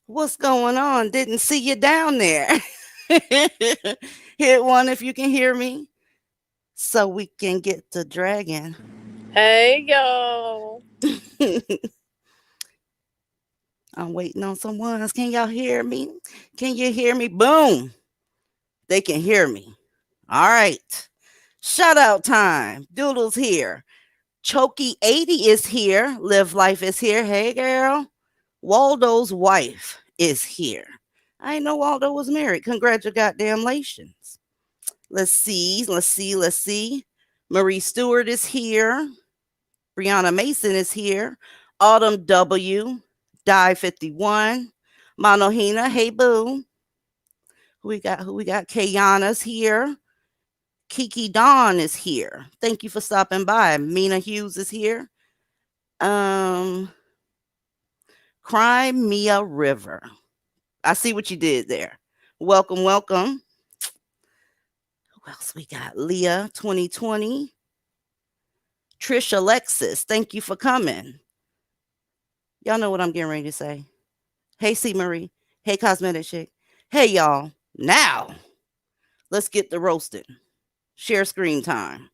What's going on? Didn't see you down there. Hit one if you can hear me so we can get to dragging. Hey y'all. I'm waiting on some ones. Can y'all hear me? Can you hear me? Boom. They can hear me. All right. Shout out time. Doodle's here. Choky 80 is here. Live Life is here. Hey, girl. Waldo's wife is here. I didn't know Waldo was married. Congratulations. Let's see. Marie Stewart is here. Brianna Mason is here. Autumn W. Die 51. Monohina. Hey, boo. Who we got? Kayana's here. Kiki Dawn is here. Thank you for stopping by. Mina Hughes is here. Um, Crimea River. I see what you did there. Welcome. Who else we got? Leah 2020. Trish Alexis. Thank you for coming. Y'all know what I'm getting ready to say. Hey, C. Marie. Hey, Cosmetic Chick. Hey, y'all. Now, Let's get the roasted. Share screen time.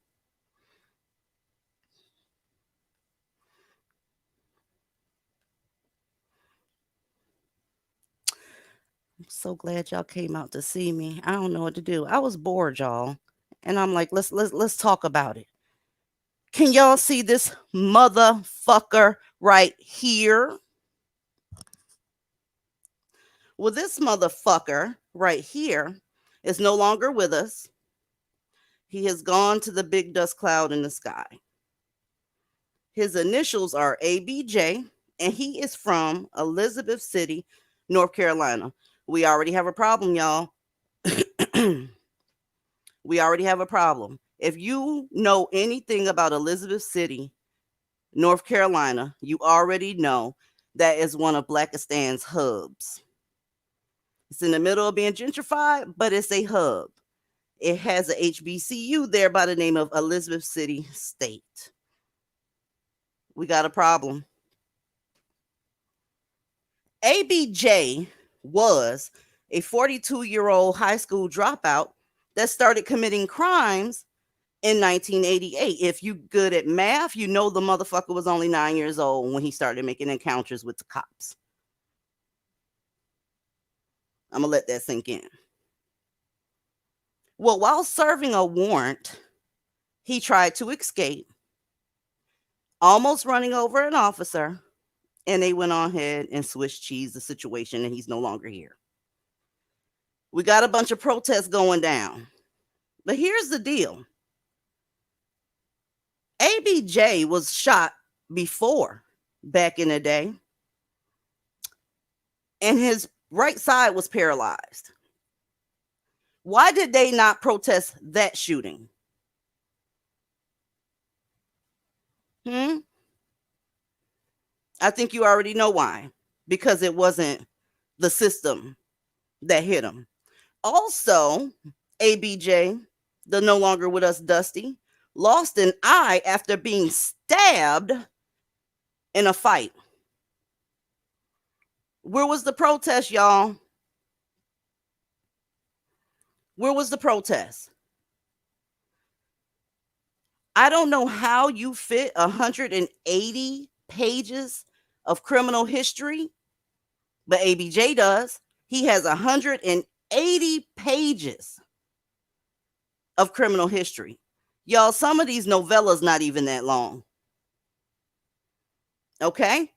I'm so glad y'all came out to see me. I don't know what to do. I was bored, y'all. And I'm like, let's talk about it. Can y'all see this motherfucker right here? Well, this motherfucker right here is no longer with us. He has gone to the big dust cloud in the sky. His initials are ABJ, and he is from Elizabeth City, North Carolina. We already have a problem, y'all. We already have a problem. If you know anything about Elizabeth City, North Carolina, you already know that is one of Blackistan's hubs. It's in the middle of being gentrified, but it's a hub. It has a HBCU there by the name of Elizabeth City State. We got a problem. ABJ was a 42-year-old high school dropout that started committing crimes in 1988. If you good at math, you know the motherfucker was only 9 years old when he started making encounters with the cops. I'm going to let that sink in. Well, while serving a warrant, he tried to escape, almost running over an officer, and they went on ahead and Swiss cheese the situation, and he's no longer here. We got a bunch of protests going down. But here's the deal. ABJ was shot before back in the day, and his right side was paralyzed. Why did they not protest that shooting? I think you already know why. Because it wasn't the system that hit him. Also, ABJ, the no longer with us Dusty, lost an eye after being stabbed in a fight. Where was the protest, y'all? Where was the protest? I don't know how you fit 180 pages of criminal history, but ABJ does. He has 180 pages of criminal history. Y'all, some of these novellas not even that long. Okay?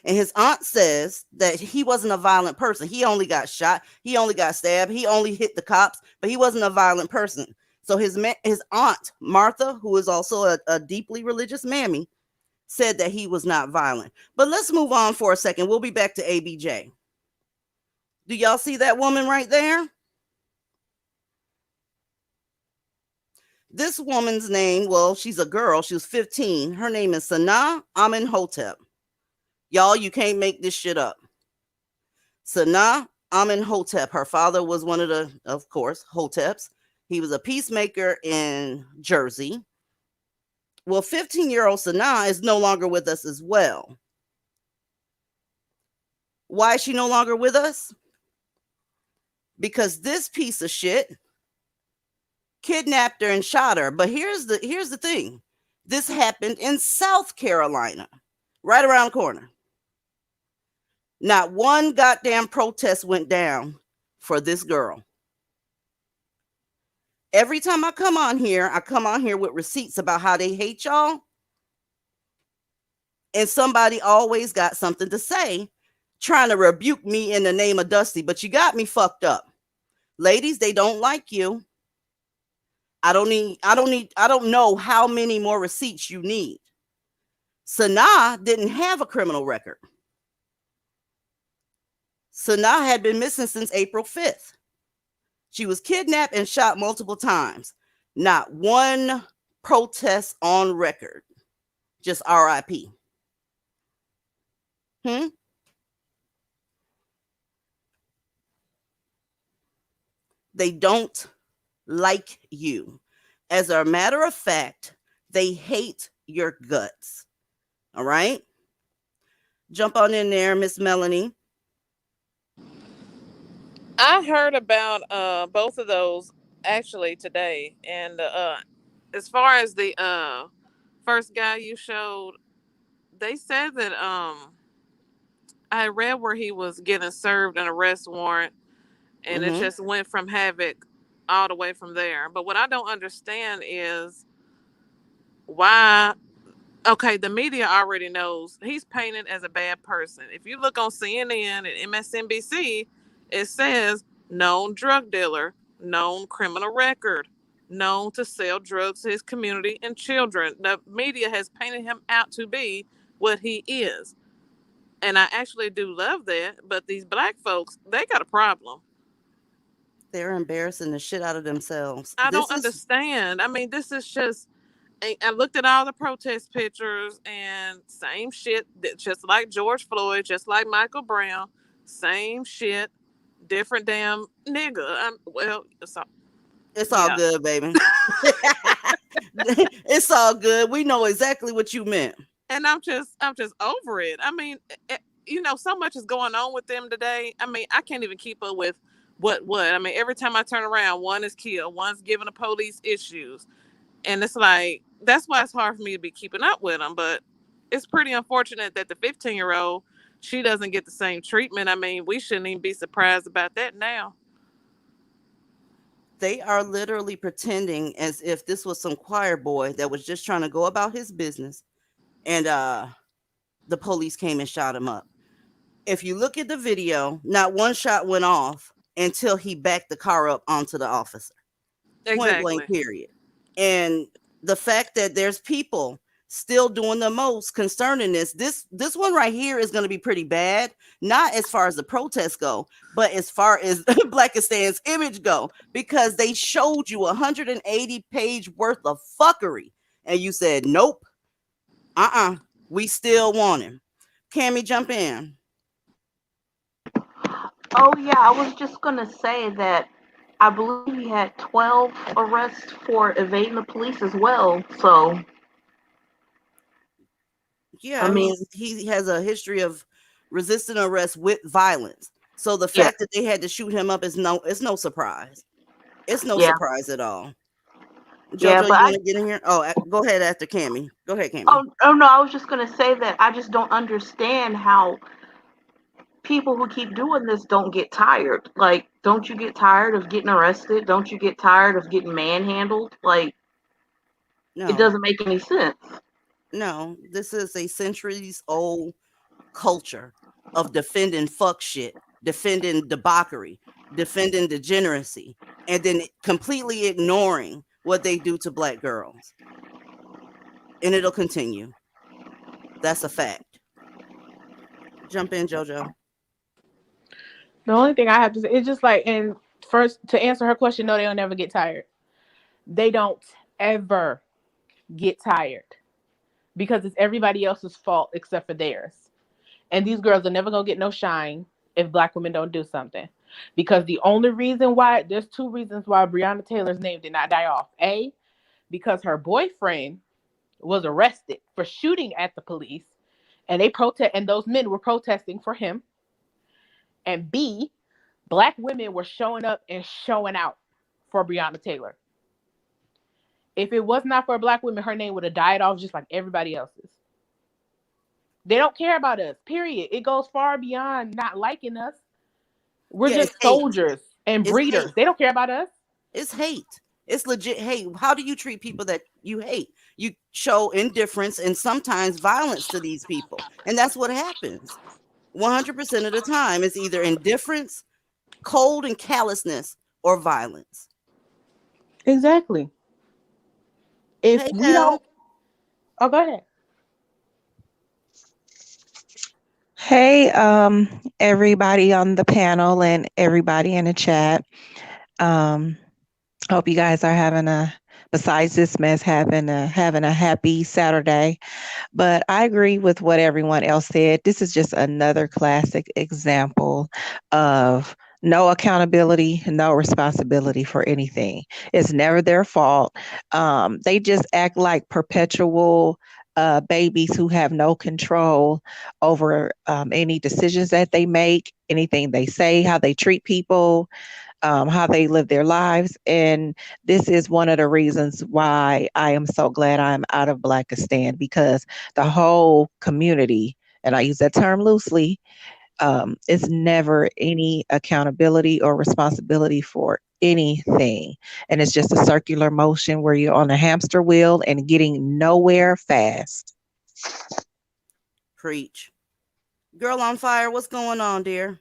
And his aunt says that he wasn't a violent person. He only got shot. He only got stabbed. He only hit the cops, but he wasn't a violent person. So his aunt, Martha, who is also a deeply religious mammy, said that he was not violent. But let's move on for a second. We'll be back to ABJ. Do y'all see that woman right there? This woman's name, well, she's a girl. She was 15. Her name is Sanaa Amenhotep. Y'all, you can't make this shit up. Sanaa Amenhotep. Her father was one of the, of course, Hoteps. He was a peacemaker in Jersey. Well, 15-year-old Sanaa is no longer with us as well. Why is she no longer with us? Because this piece of shit kidnapped her and shot her. But here's the thing. This happened in South Carolina, right around the corner. Not one goddamn protest went down for this girl. Every time I come on here with receipts about how they hate y'all. And somebody always got something to say, trying to rebuke me in the name of Dusty, but you got me fucked up. Ladies, they don't like you. I don't know how many more receipts you need. Sanaa didn't have a criminal record. Sanaa had been missing since April 5th. She was kidnapped and shot multiple times. Not one protest on record. Just RIP. They don't like you. As a matter of fact, they hate your guts. All right? Jump on in there, Miss Melanie. I heard about both of those actually today, and as far as the first guy you showed, they said that I read where he was getting served an arrest warrant, and it Mm-hmm. just went from havoc all the way from there. But what I don't understand is why. Okay, the media already knows he's painted as a bad person. If you look on CNN and MSNBC, it says known drug dealer, known criminal record, known to sell drugs to his community and children. The media has painted him out to be what he is. And I actually do love that, but these black folks, they got a problem. They're embarrassing the shit out of themselves. I don't This is understand. I mean, this is just I looked at all the protest pictures and same shit, just like George Floyd, just like Michael Brown, same shit, different damn nigga. Well, so it's all yeah, good, baby. It's all good. We know exactly what you meant. and I'm just over it. I mean, so much is going on with them today. I mean, I can't even keep up with what. I mean, every time I turn around, one is killed, one's giving the police issues. And it's like, that's why it's hard for me to be keeping up with them. But it's pretty unfortunate that the 15-year-old, she doesn't get the same treatment. I mean, we shouldn't even be surprised about that now. They are literally pretending as if this was some choir boy that was just trying to go about his business, and the police came and shot him up. If you look at the video, not one shot went off until he backed the car up onto the officer. Point blank, Exactly. period. And the fact that there's people still doing the most concerning this one right here is going to be pretty bad, not as far as the protests go, but as far as Blackistan's image go, because they showed you 180-page worth of fuckery and you said nope, we still want him. Cammy, jump in. Oh yeah, I was just gonna say that I believe he had 12 arrests for evading the police as well. So I Yeah, mean, he has a history of resisting arrest with violence. So the yeah, fact that they had to shoot him up is no surprise. It's no yeah, surprise at all. yeah. Jojo, But you I want to get in here? Oh, go ahead after Cammy. Go ahead, Cammy. oh no, I was just gonna say that I just don't understand how people who keep doing this don't get tired. Like, don't you get tired of getting arrested? Don't you get tired of getting manhandled? Like, it No, doesn't make any sense. no. This is a centuries old culture of defending fuck shit, defending debauchery, defending degeneracy, and then completely ignoring what they do to black girls. And it'll continue. That's a fact. Jump in, Jojo. The only thing I have to say is just like, and first to answer her question, no, they don't ever get tired. They don't ever get tired because it's everybody else's fault except for theirs. And these girls are never gonna get no shine if black women don't do something. Because the only reason why, there's two reasons why Breonna Taylor's name did not die off. A, because her boyfriend was arrested for shooting at the police, and those men were protesting for him. And B, black women were showing up and showing out for Breonna Taylor. If it was not for black women, her name would have died off just like everybody else's. They don't care about us, period. It goes far beyond not liking us. We're Yeah, it's just hate. soldiers and It's hate. breeders. They don't care about us. It's hate. It's legit hate. How do you treat people that you hate? You show indifference and sometimes violence to these people. And that's what happens. 100% of the time, it's either indifference, cold and callousness, or violence. Exactly. If Hey, we Cal. don't, oh, go ahead. Hey, everybody on the panel and everybody in the chat. Um, Hope you guys are besides this mess, having a happy Saturday. But I agree with what everyone else said. This is just another classic example of no accountability, no responsibility for anything. It's never their fault. They just act like perpetual babies who have no control over any decisions that they make, anything they say, how they treat people, how they live their lives. And this is one of the reasons why I am so glad I'm out of Blackistan, because the whole community, and I use that term loosely, is never any accountability or responsibility for anything. And it's just a circular motion where you're on a hamster wheel and getting nowhere fast. Preach. Girl on fire, what's going on, dear?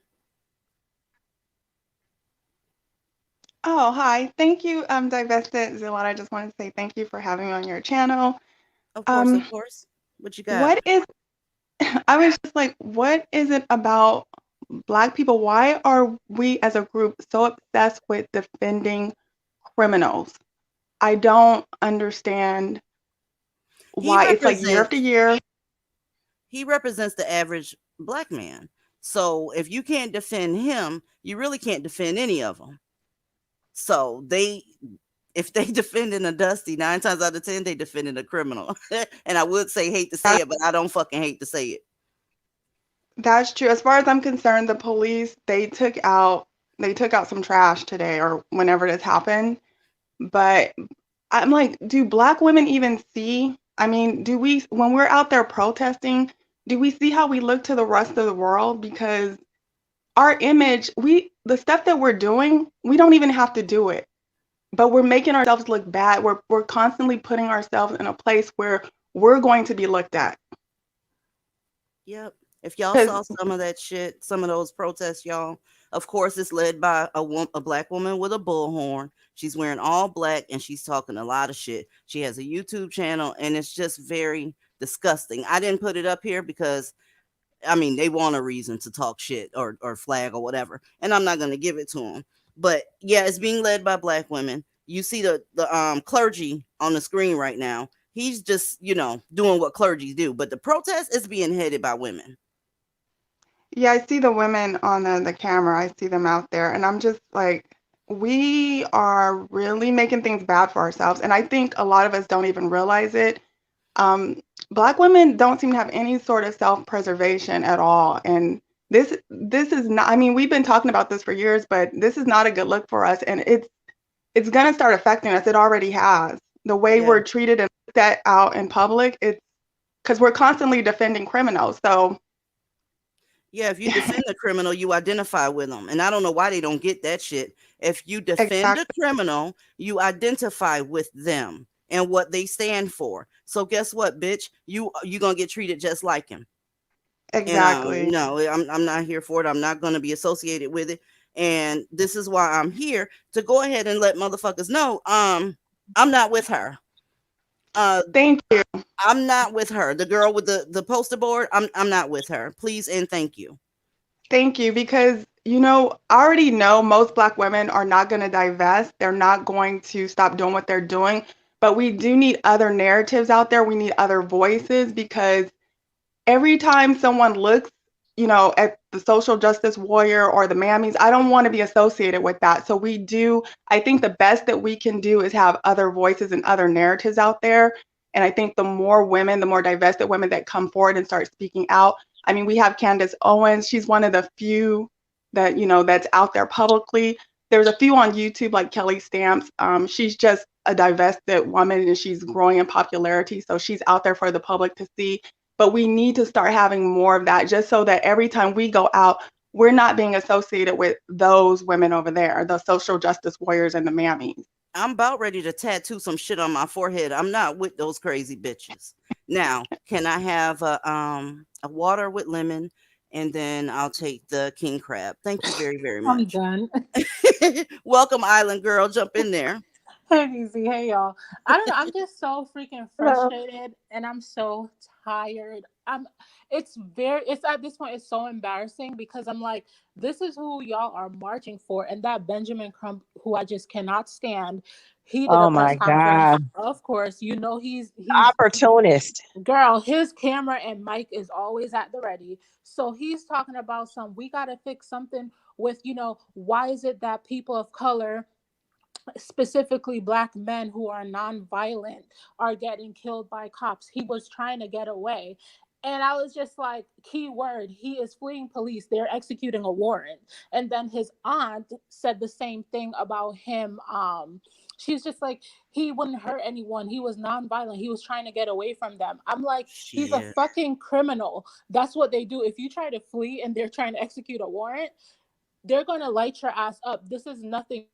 Oh, hi. Thank you, Divested Zilad. I just wanted to say thank you for having me on your channel. Of course, of Um, course. What you got? what is, I was just like, what is it about Black people? Why are we as a group so obsessed with defending criminals? I don't understand He why it's like year after represents year. he represents the average black man. So if you can't defend him, you really can't defend any of them. So if they defending a dusty, 9 times out of 10, they defending a criminal. And I would say hate to say That, it, but I don't fucking hate to say it. that's true. As far as I'm concerned, the police, they took out some trash today or whenever this happened. But I'm like, do Black women even see? I mean, do we, when we're out there protesting, do we see how we look to the rest of the world? Because our image, the stuff that we're doing, we don't even have to do it, but we're making ourselves look bad. We're constantly putting ourselves in a place where we're going to be looked at. Yep. If y'all Because saw some of that shit, some of those protests, y'all, of course, it's led by a black woman with a bullhorn. She's wearing all black and she's talking a lot of shit. She has a YouTube channel and it's just very disgusting. I didn't put it up here because I mean, they want a reason to talk shit or flag or whatever, and I'm not going to give it to them. But yeah, it's being led by black women. You see the clergy on the screen right now. He's just doing what clergies do, but the protest is being headed by women. yeah, I see the women on the camera. I see them out there, and I'm just like, we are really making things bad for ourselves. And I think a lot of us don't even realize it. Um, Black women don't seem to have any sort of self-preservation at all. And this is not, I mean, we've been talking about this for years, but this is not a good look for us. And it's gonna start affecting us. It already has. The way Yeah. we're treated and looked at out in public, it's because we're constantly defending criminals. So Yeah, if you defend a criminal, you identify with them. And I don't know why they don't get that shit. If you defend a exactly, criminal, you identify with them and what they stand for. So guess what, bitch? You gonna get treated just like him. And exactly. no, I'm not here for it. I'm not gonna be associated with it. And this is why I'm here to go ahead and let motherfuckers know. I'm not with her. Uh, Thank you. I'm not with her. The girl with the poster board. I'm not with her. Please and thank you. Thank you, because I already know most Black women are not going to divest. They're not going to stop doing what they're doing. But we do need other narratives out there. We need other voices, because every time someone looks, at the social justice warrior or the mammies, I don't want to be associated with that. So I think the best that we can do is have other voices and other narratives out there. And I think the more women, the more divested women that come forward and start speaking out. I mean, we have Candace Owens. She's one of the few that, that's out there publicly. There's a few on YouTube like Kelly Stamps. She's just a divested woman and she's growing in popularity. So she's out there for the public to see, but we need to start having more of that, just so that every time we go out, we're not being associated with those women over there, the social justice warriors and the mammies. I'm about ready to tattoo some shit on my forehead. I'm not with those crazy bitches. Now, can I have a water with lemon and then I'll take the king crab. Thank you very, very I'm much. done. Welcome, Island Girl. Jump in there. Hey, easy. Hey, y'all. I don't know. I'm just so freaking Hello. frustrated and I'm so tired. It's at this point, it's so embarrassing because I'm like, this is who y'all are marching for. And that Benjamin Crump, who I just cannot stand, he did a Oh press my conference. God. Of course, he's Opportunist. girl, his camera and mic is always at the ready. So he's talking about we got to fix something with, why is it that people of color specifically black men who are nonviolent are getting killed by cops. He was trying to get away. And I was just like, key word, he is fleeing police. They're executing a warrant. And then his aunt said the same thing about him. She's just like, he wouldn't hurt anyone. He was nonviolent. He was trying to get away from them. I'm like, he's a Shit. fucking criminal. That's what they do. If you try to flee and they're trying to execute a warrant, they're going to light your ass up. This is nothing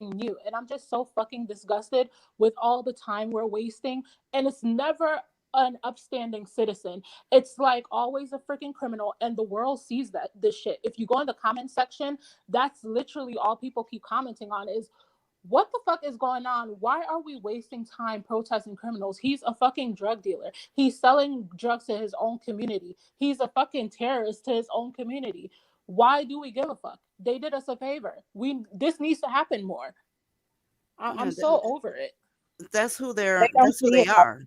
new. And I'm just so fucking disgusted with all the time we're wasting. And it's never an upstanding citizen. It's like always a freaking criminal, and the world sees that this shit. If you go in the comment section, that's literally all people keep commenting on is, what the fuck is going on? Why are we wasting time protesting criminals? He's a fucking drug dealer. He's selling drugs to his own community. He's a fucking terrorist to his own community. Why do we give a fuck? They did us a favor. This needs to happen more. Yeah, I'm so over it. that's who They they're. don't That's who see it. they are.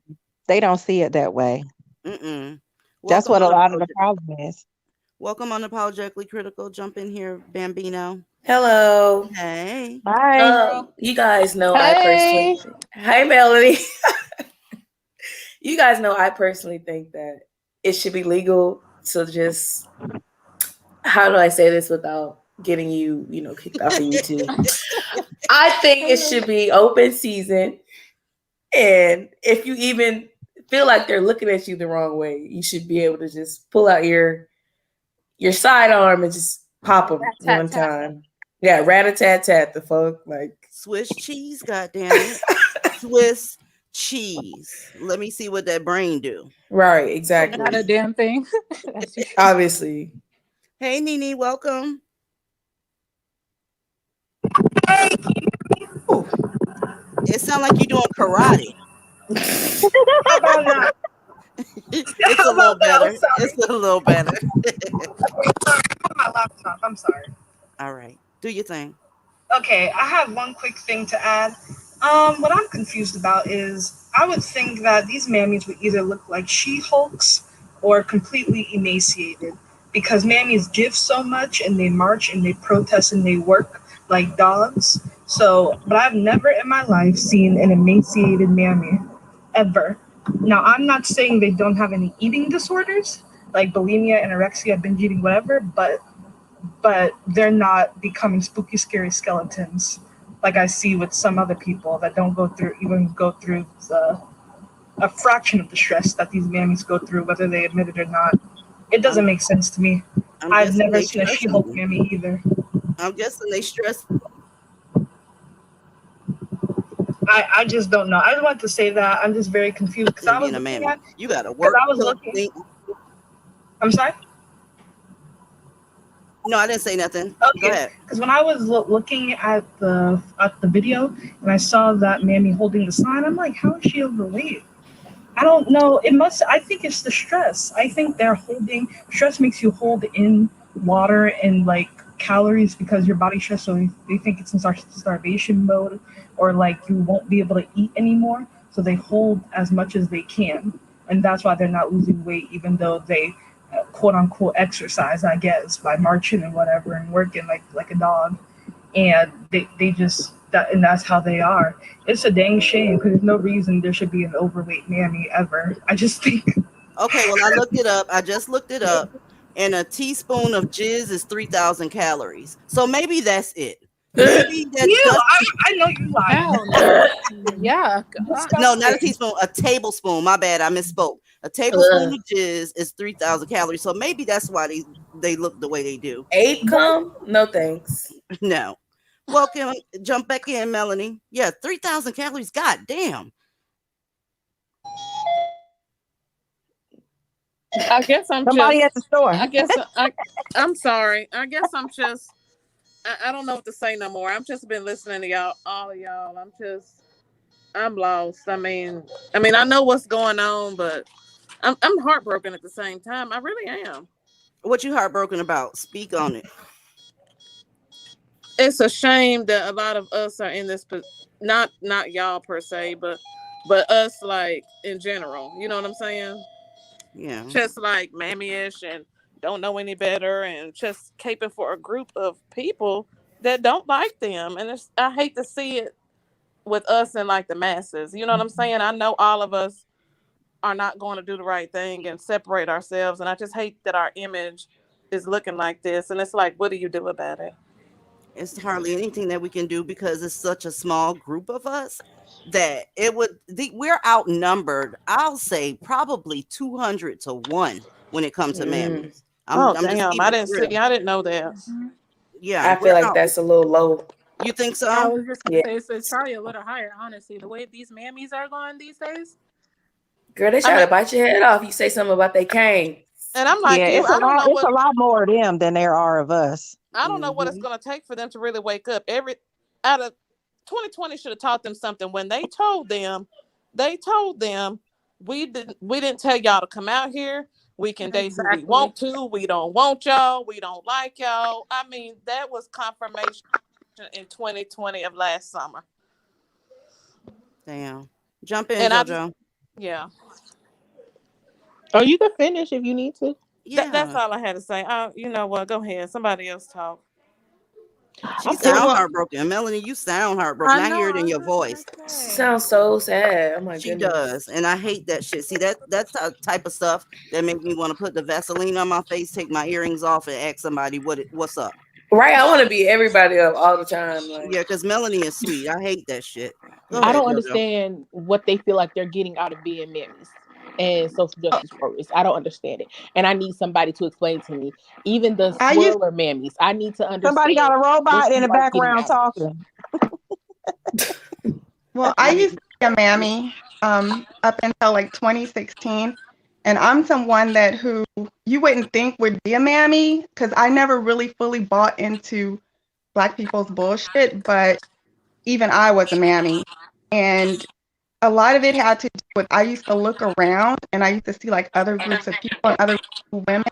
They don't see it that way. Mm-mm. That's Welcome what a on lot of the problem is. welcome on Apologetically Critical. Jump in here, Bambino. Hello. Hey. Hey, girl. You guys know I personally. Hey. Hi, Melody. You guys know I personally think that it should be legal to just. How do I say this without getting kicked off of YouTube? I think it should be open season, and if you even feel like they're looking at you the wrong way, you should be able to just pull out your sidearm and just pop them one Tat-tat-tat. time. Yeah, rat-a-tat-tat. The fuck, like Swiss cheese, goddammit. Swiss cheese. Let me see what that brain do. right, exactly. Not a damn thing. That's you. Obviously. Hey, Nene, welcome. Ooh. It sounds like you're doing karate. How about now? It's How a little about that? better. I'm sorry. It's a little better. My laptop. I'm sorry. All right. Do your thing. Okay, I have one quick thing to add. What I'm confused about is I would think that these mammies would either look like She-Hulks or completely emaciated because mammies give so much and they march and they protest and they work like dogs. So, but I've never in my life seen an emaciated mammy ever. Now, I'm not saying they don't have any eating disorders like bulimia, anorexia, binge eating, whatever, but they're not becoming spooky, scary skeletons like I see with some other people that don't go through a fraction of the stress that these mammies go through, whether they admit it or not. It doesn't make sense to me. I'm I've guessing never they seen a stressing She-Hulk you. mammy either. I'm guessing they stress. I just don't know. I just want to say that I'm just very confused because Than I was being a looking mammy. at You gotta because work I was till looking. I'm sorry. No, I didn't say nothing. Go Okay, ahead. because when I was looking at the video and I saw that mammy holding the sign, I'm like, how is she overweight? I don't know. I think it's the stress. I think stress makes you hold in water and like calories because your body's stressed. So they think it's in starvation mode or like you won't be able to eat anymore. So they hold as much as they can. And that's why they're not losing weight, even though they quote unquote exercise, I guess, by marching and whatever and working like a dog. And they just and that's how they are. It's a dang shame because there's no reason there should be an overweight mammy ever. I just think Okay, well, I looked it up. I just looked it up. And a teaspoon of jizz is 3,000 calories. So maybe that's it. Maybe that you. does. I know you lying. Hell no. Yeah. God. No, not a Disgusting. teaspoon, a tablespoon. My bad, I misspoke. A tablespoon of jizz is 3,000 calories. So maybe that's why they look the way they do. 8 come? No thanks. No. Welcome. Jump back in, Melanie. Yeah, 3,000 calories. God damn. I guess I'm Somebody just. at the store. I'm sorry. I guess I'm just. I don't know what to say no more. I've just been listening to y'all, all of y'all. I'm lost. I know what's going on, but I'm heartbroken at the same time. I really am. What you heartbroken about? Speak on it. It's a shame that a lot of us are in this, not y'all per se, but us like in general. You know what I'm saying? Yeah. Just like mammy-ish and don't know any better and just caping for a group of people that don't like them, and I hate to see it with us and like the masses. You know what I'm saying? I know all of us are not going to do the right thing and separate ourselves, and I just hate that our image is looking like this. And it's like, what do you do about it? It's hardly anything that we can do because it's such a small group of us that we're outnumbered. I'll say probably 200 to 1 when it comes to Mm, mammies. Oh I'm just damn! I keeping it didn't see. real. I didn't know that. Yeah, I feel like that's a little low. you think I so? was just gonna Yeah. say it's probably a little higher, honestly. The way these mammies are going these days. Girl, they I try mean, to bite your head off. You say something about they cane. and I'm like Yeah, you. it's a lot. It's a lot more of them than there are of us. I don't know what it's Mhm. going to take for them to really wake up. Every out of 2020 should have taught them something when they told them we didn't tell y'all to come out here. We can date who we Exactly. want to. We don't want y'all. We don't like y'all. I mean, that was confirmation in 2020 of last summer. Damn. Jump in, And I just JoJo. yeah, Oh, you can finish if you need to. that's Yeah. all I had to say. You know what? Go ahead. Somebody else talk. She Okay, sound well, heartbroken. Melanie, you sound heartbroken. I I hear know. it I in was your just gonna voice. She say. sounds so sad. Oh my She goodness. does. And I hate that shit. See, that's the type of stuff that make me want to put the Vaseline on my face, take my earrings off, and ask somebody what's up. Right? I want to be everybody up all the time. Like, Yeah, because Melanie is sweet. I hate that shit. Go I ahead, don't mm-mm. JoJo. understand what they feel like they're getting out of being mammies and social justice warriors. I don't understand it, and I need somebody to explain to me. Even the I used swirler mammies, I need to Somebody got understand a what robot in you the are getting background out of it. talking. I Right. used to be a mammy up until like 2016, and I'm someone that who you wouldn't think would be a mammy because I never really fully bought into Black people's bullshit, but even I was a mammy, and a lot of it had to do with I used to look around and I used to see like other groups of people and other women.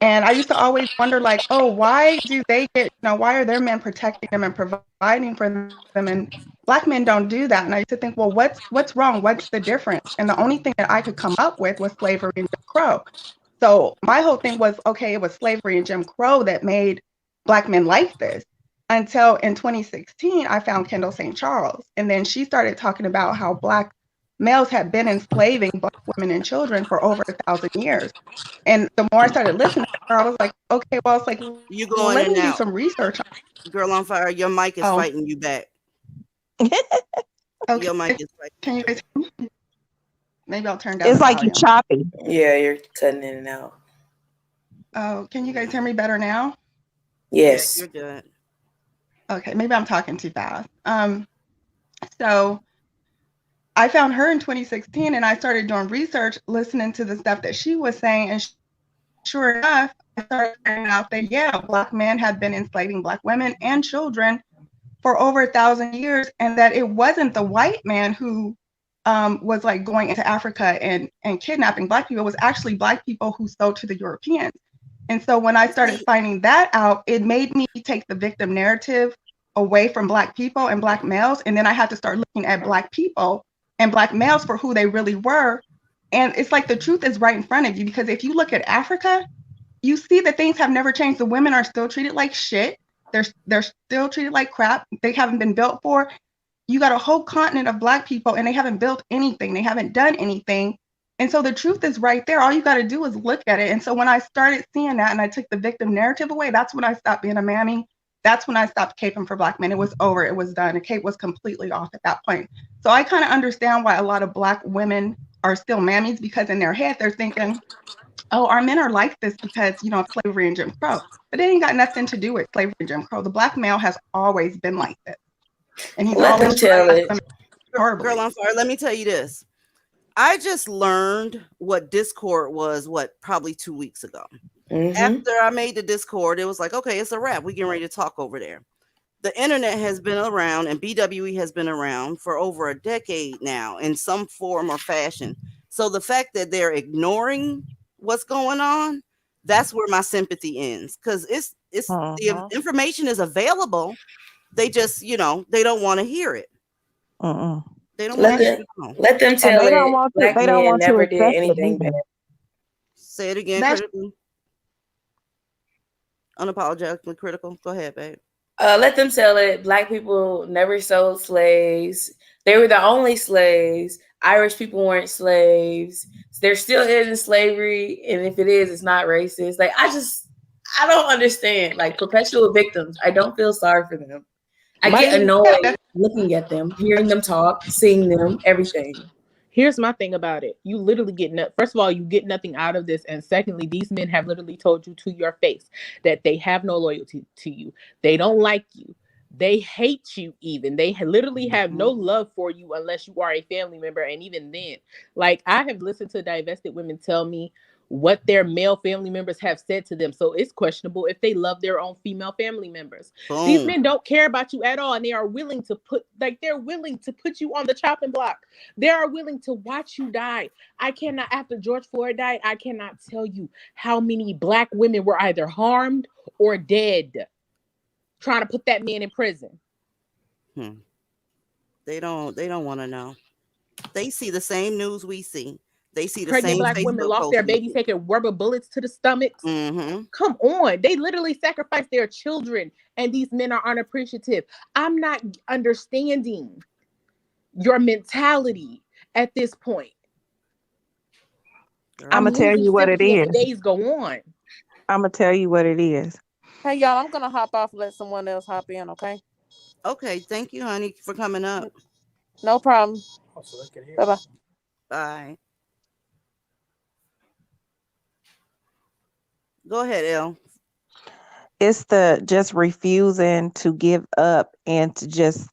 And I used to always wonder, like, oh, why do they get, why are their men protecting them and providing for them? And Black men don't do that. And I used to think, well, what's wrong? What's the difference? And the only thing that I could come up with was slavery and Jim Crow. So my whole thing was, okay, it was slavery and Jim Crow that made Black men like this. Until in 2016, I found Kendall St. Charles. And then she started talking about how Black males had been enslaving Black women and children for over 1,000 years. And the more I started listening to her, I was like, okay, well, it's like, You well, going let in me and do out. some research on. Girl on fire, your mic is Oh, fighting you back. okay. Your mic is fighting Can you you back. guys? Maybe I'll turn down It's the like you volume. choppy. Yeah, you're cutting in and out. Oh, can you guys hear me better now? Yeah, Yes. you're good. Okay, maybe I'm talking too fast. So I found her in 2016, and I started doing research, listening to the stuff that she was saying, and sure enough, I started finding out that yeah, Black men had been enslaving Black women and children for over 1,000 years, and that it wasn't the white man who was like going into Africa and kidnapping Black people. It was actually Black people who sold to the Europeans. And so when I started See, finding that out, it made me take the victim narrative away from Black people and Black males, and then I had to start looking at Black people and Black males for who they really were. And it's like the truth is right in front of you, because if you look at Africa, you see that things have never changed. The women are still treated like shit. They're still treated like crap. They haven't been built for. You got a whole continent of Black people and they haven't built anything. They haven't done anything. And so the truth is right there. All you got to do is look at it. And so when I started seeing that and I took the victim narrative away, that's when I stopped being a mammy. That's when I stopped caping for Black men. It was over. It was done. The cape was completely off at that point. So I kind of understand why a lot of Black women are still mammies, because in their head they're thinking, oh, our men are like this because, of slavery and Jim Crow. But it ain't got nothing to do with slavery and Jim Crow. The Black male has always been like this. And he's Let them always tell treated it. women girl horribly. on fire, let me tell you this. I just learned what Discord was, probably 2 weeks ago. Mm-hmm. After I made the Discord, it was like, okay, it's a wrap. We getting ready to talk over there. The internet has been around and BWE has been around for over a decade now in some form or fashion. So the fact that they're ignoring what's going on, that's where my sympathy ends, because it's the Uh-huh. information is available. They just, they don't want to hear it. Uh-uh. They don't want to Let That's hear them it at all. let them And tell it. Black they don't men want to never did accept it anything bad. either. Say it again, that's critically. Unapologetically critical. Go ahead, babe. Let them sell it. Black people never sold slaves. They were the only slaves. Irish people weren't slaves. There still isn't slavery, and if it is, it's not racist. Like I don't understand. Like perpetual victims. I don't feel sorry for them. I My get thing, annoyed looking at them, hearing them talk, seeing them, everything. here's my thing about it. You literally get first of all, you get nothing out of this, and secondly, these men have literally told you to your face that they have no loyalty to you. They don't like you. They hate you. Even they literally have no love for you unless you are a family member, and even then, like I have listened to divested women tell me what their male family members have said to them. So it's questionable if they love their own female family members. These Boom. men don't care about you at all, and they are willing to they're willing to put you on the chopping block. They are willing to watch you die. I cannot, after George Floyd died, I cannot tell you how many Black women were either harmed or dead trying to put that man in prison. Hmm. They don't want to know. They see the same news we see. They see the Pregnant same Black women Facebook lost posts their we babies see. taking rubber bullets to the stomachs. Mm-hmm. Come on. They literally sacrificed their children, and these men are unappreciative. I'm not understanding your mentality at this point. I'm I'm gonna Girl. tell losing you what it sympathy as the is. days go on. I'm gonna tell you what it is. Hey, y'all, I'm gonna hop off. Let someone else hop in. Okay. Okay, thank you, honey, for coming up. No problem. Bye bye. Bye. Go ahead, Elle. It's the just refusing to give up and to just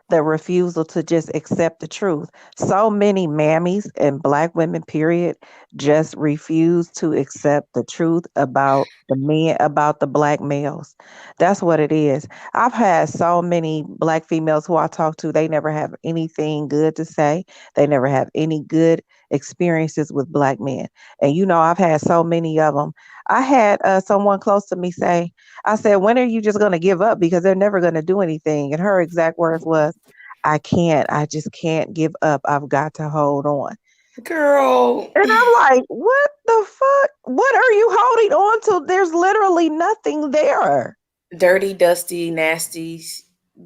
the refusal to just accept the truth. So many mammies and Black women, period, just refuse to accept the truth about the men, about the Black males. That's what it is. I've had so many Black females who I talk to, they never have anything good to say. They never have any good experiences with Black men. And I've had so many of them. I had someone close to me say, I said, when are you just going to give up? Because they're never going to do anything. And her exact words was, I can't. I just can't give up. I've got to hold on. Girl. And I'm like, what the fuck? What are you holding on to? There's literally nothing there. Dirty, dusty, nasty,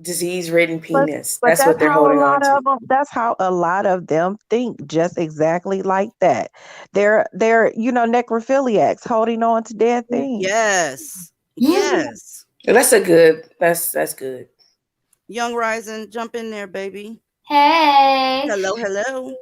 disease-ridden But penis. but That's what they're holding on to. that's how a lot of them think, just exactly like that. They're necrophiliacs holding on to dead things. Yes. Yes. That's a good. That's good. Young Rising, jump in there, baby. Hey. Hello, hello.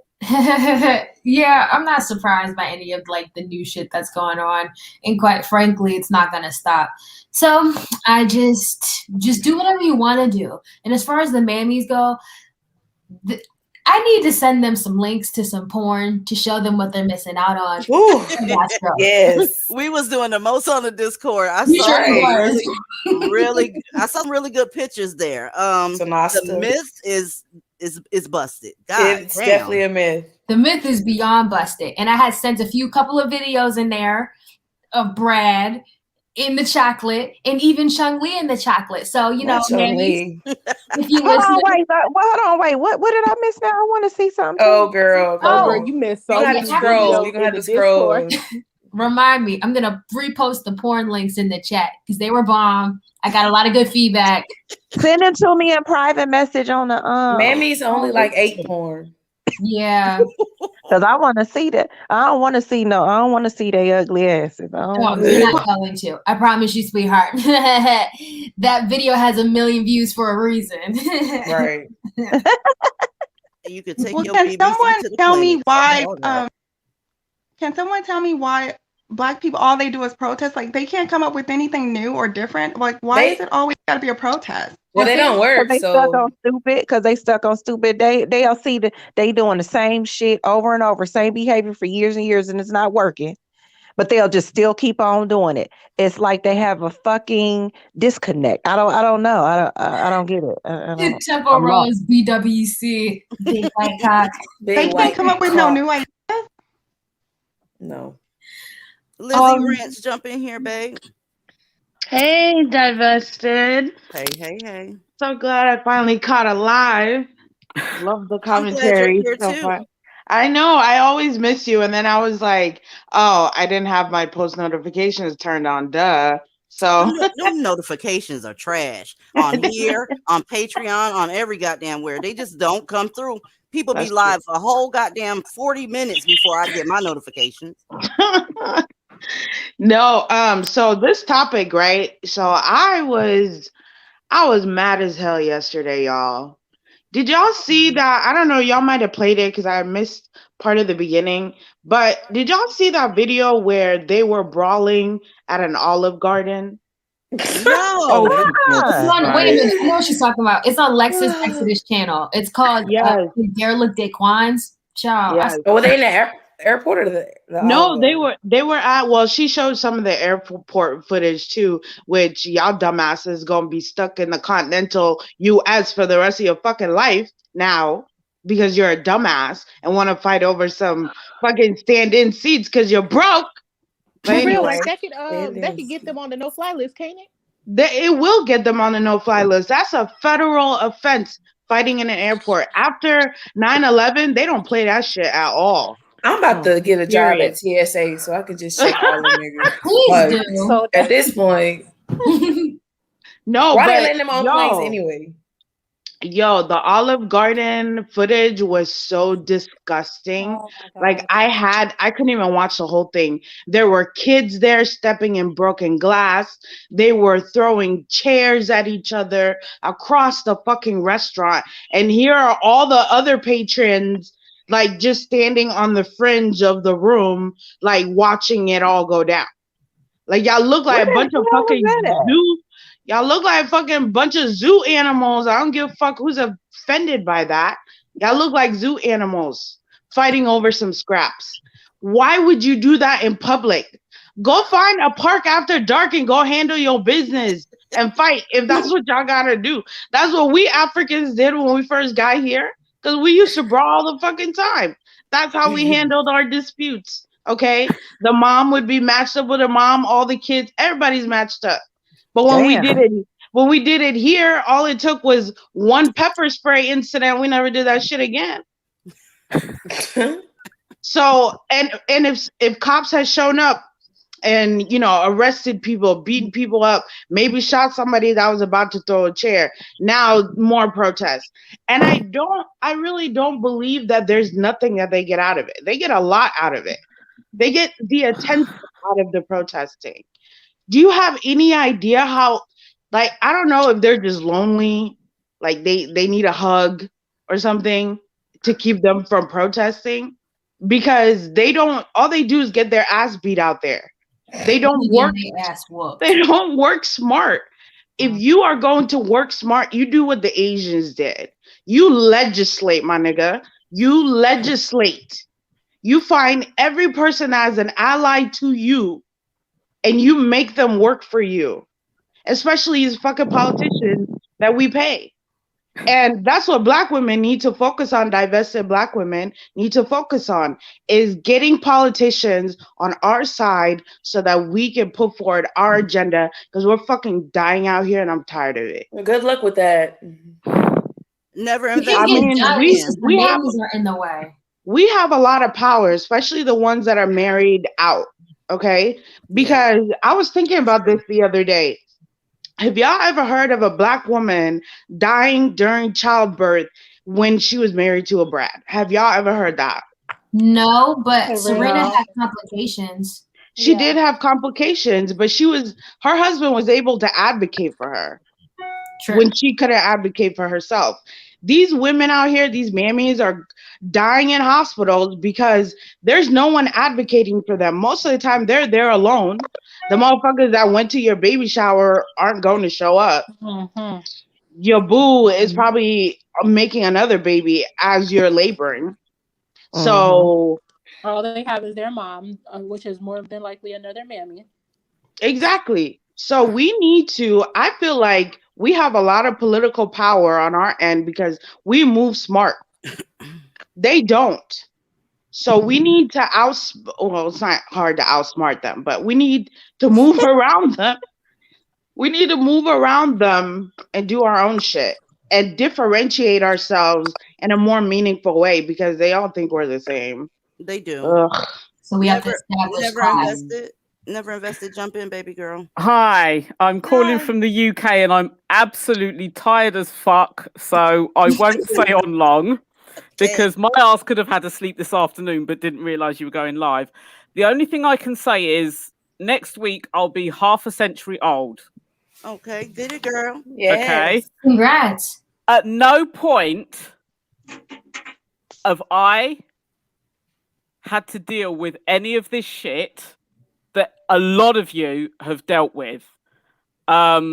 Yeah, I'm not surprised by any of like the new shit that's going on, and quite frankly, it's not gonna stop. So I just do whatever you want to do. And as far as the mammies go, I need to send them some links to some porn to show them what they're missing out on. Ooh, That's gross. yes. We was doing the most on the Discord. I You saw sure some was. I saw some really good pictures there. The Sonasta. myth is busted. God It's damn. definitely a myth. The myth is beyond busted. And I had sent a couple of videos in there of Brad in the chocolate and even Chung Li in the chocolate. So, Not mammies, Chun-Li. if you Hold on, listen. wait. Hold on, wait. What did I miss now? I want to see something Oh, too. girl. Oh, girl, Oh, you missed You so gonna and have many to scroll. videos You're gonna in have the to scroll. Discord. remind me, I'm going to repost the porn links in the chat because they were bomb. I got a lot of good feedback. Send it to me in private message on the Mammy's only like 8 porn. Yeah. because I want to see that. I don't want to see I don't want to see their ugly asses. I don't No, want to you're see. not going to. I promise you, sweetheart. That video has 1 million views for a reason. Right. You could take Well, your can BBC someone to the tell clinic me for why? all that. Can someone tell me why Black people all they do is protest? Like they can't come up with anything new or different. Like why is They it always got to be a protest? well, they don't Because work, they stuck so on stupid. Because they stuck on stupid. They'll see that they doing the same shit over and over, same behavior for years and years, and it's not working. But they'll just still keep on doing it. It's like they have a fucking disconnect. I don't know. I don't get it. I don't. Temple I'm lost. Rose BWC. Big white cock. They big can't white come up with no cock. new ideas. No. Lizzie Ranch, jump in here, babe. Hey, divested. Hey. So glad I finally caught a live. Love the I'm glad you're commentary here so too. far. I know, I always miss you. And then I was like, oh, I didn't have my post notifications turned on, duh. So Them notifications are trash on here, on Patreon, on every goddamn where. They just don't come through. People be that's true. live for a whole goddamn 40 minutes before I get my notifications. No, so this topic, right? So I was mad as hell yesterday, y'all. Did y'all see that? I don't know, y'all might have played it because I missed part of the beginning. But did y'all see that video where they were brawling at an Olive Garden? Oh, No. for It's goodness on. Wait a minute. sake. I know what she's talking about. It's on Lexus Exodus channel. It's called Yes, Derelict Daquans. Ciao. yes. Oh, were they in the airport or the Olive No, they Garden? were at, well, she showed some of the airport footage too, which y'all dumbasses gonna be stuck in the continental US for the rest of your fucking life now because you're a dumbass and want to fight over some fucking stand-in seats because you're broke. But For real, like anyway, that could get them on the no-fly list, can't it? it will get them on the no-fly list. That's a federal offense, fighting in an airport. After 9/11, they don't play that shit at all. I'm about to get a job Period. at TSA so I can just check all them niggas. Please Like do. So at this point, No, why they but letting them on planes yo, anyway? the Olive Garden footage was so disgusting. oh my Like god. I couldn't even watch the whole thing. There were kids there stepping in broken glass. They were throwing chairs at each other across the fucking restaurant. And here are all the other patrons like just standing on the fringe of the room, like watching it all go down. Like y'all look Where like a the bunch of hell was fucking that at? zoo. Y'all look like a fucking bunch of zoo animals. I don't give a fuck who's offended by that. Y'all look like zoo animals fighting over some scraps. Why would you do that in public? Go find a park after dark and go handle your business and fight if that's what y'all gotta do. That's what we Africans did when we first got here because we used to brawl all the fucking time. That's how we handled our disputes. Okay, the mom would be matched up with her mom, all the kids, everybody's matched up. But Damn. when we did it here, all it took was one pepper spray incident. We never did that shit again. So and if cops had shown up and arrested people, beaten people up, maybe shot somebody that was about to throw a chair, now more protests. And I really don't believe that there's nothing that they get out of it. They get a lot out of it. They get the attention out of the protesting. Do you have any idea how, like, I don't know if they're just lonely, like they need a hug or something to keep them from protesting because they don't, all they do is get their ass beat out there. They don't Getting work, their ass whooped. they don't work smart. If you are going to work smart, you do what the Asians did. You legislate, my nigga. You legislate. You find every person as an ally to you and you make them work for you, especially these fucking politicians that we pay. And that's what black women need to focus on. Divested black women need to focus on is getting politicians on our side so that we can put forward our agenda because we're fucking dying out here and I'm tired of it. Well, good luck with that. Never It can I invested get in mean, done. black It's we just men. the we have mammies are in the way. we have a lot of power, especially the ones that are married out. Okay, Yeah, because I was thinking that's about true. this the other day. Have y'all ever heard of a black woman dying during childbirth when she was married to a brat? Have y'all ever heard that? No, but Serena Serena. No. had complications. She Yeah. did have complications, but her husband was able to advocate for her True. when she couldn't advocate for herself. These women out here, these mammies are dying in hospitals because there's no one advocating for them. Most of the time they're there alone. The motherfuckers that went to your baby shower aren't going to show up. Mm-hmm. Your boo is probably making another baby as you're laboring. Mm-hmm. So, All they have is their mom, which is more than likely another mammy. exactly. So, we need to, I feel like we have a lot of political power on our end because we move smart. They don't. So, we need to well, it's not hard to outsmart them, but we need to move around them. We need to move around them and do our own shit and differentiate ourselves in a more meaningful way because they all think we're the same. They do. Ugh. So we have to Never, establish never class. invested. Never invested. Jump in, baby girl. Hi, I'm calling Hi. from the UK and I'm absolutely tired as fuck, so I won't stay on long Okay. because my ass could have had a sleep this afternoon but didn't realise you were going live. The only thing I can say is next week I'll be half a century old. Okay. Did it, girl. Okay. Yes. Congrats. At no point have I had to deal with any of this shit that a lot of you have dealt with. I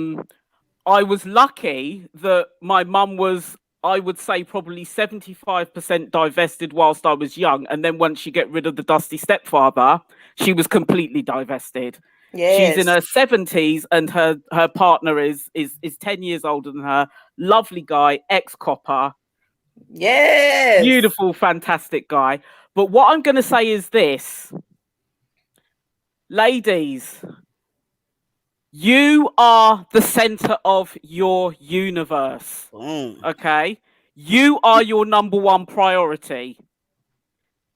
was lucky that my mum was, I would say, probably 75% divested whilst I was young. And then once you get rid of the dusty stepfather, she was completely divested. She's in Yes. her 70s and her partner is 10 years older than her. Lovely guy, ex-copper. Yes. Beautiful, fantastic guy. But what I'm going to say is this. Ladies, you are the center of your universe. Boom. Okay? You are your number one priority.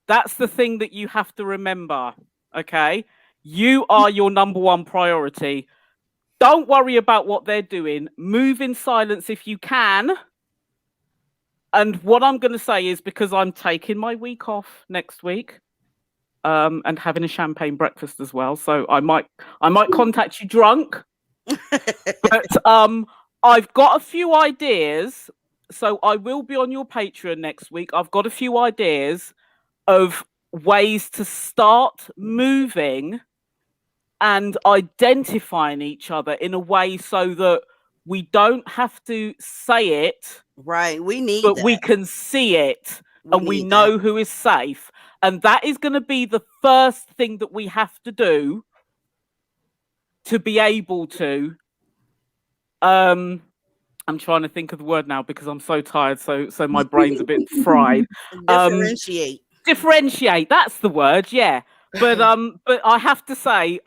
That's the thing that you have to remember. Okay? You are your number one priority. Don't worry about what they're doing. Move in silence if you can. And what I'm going to say is because I'm taking my week off next week, and having a champagne breakfast as well. So I might contact you drunk. But I've got a few ideas. So I will be on your Patreon next week. I've got a few ideas of ways to start moving and identifying each other in a way so that we don't have to say it, Right. We need but that. we can see it and we need know that. who is safe. And that is going to be the first thing that we have to do to be able to I'm trying to think of the word now because I'm so tired, so my brain's a bit fried. Differentiate. Differentiate, that's the word, yeah. But I have to say,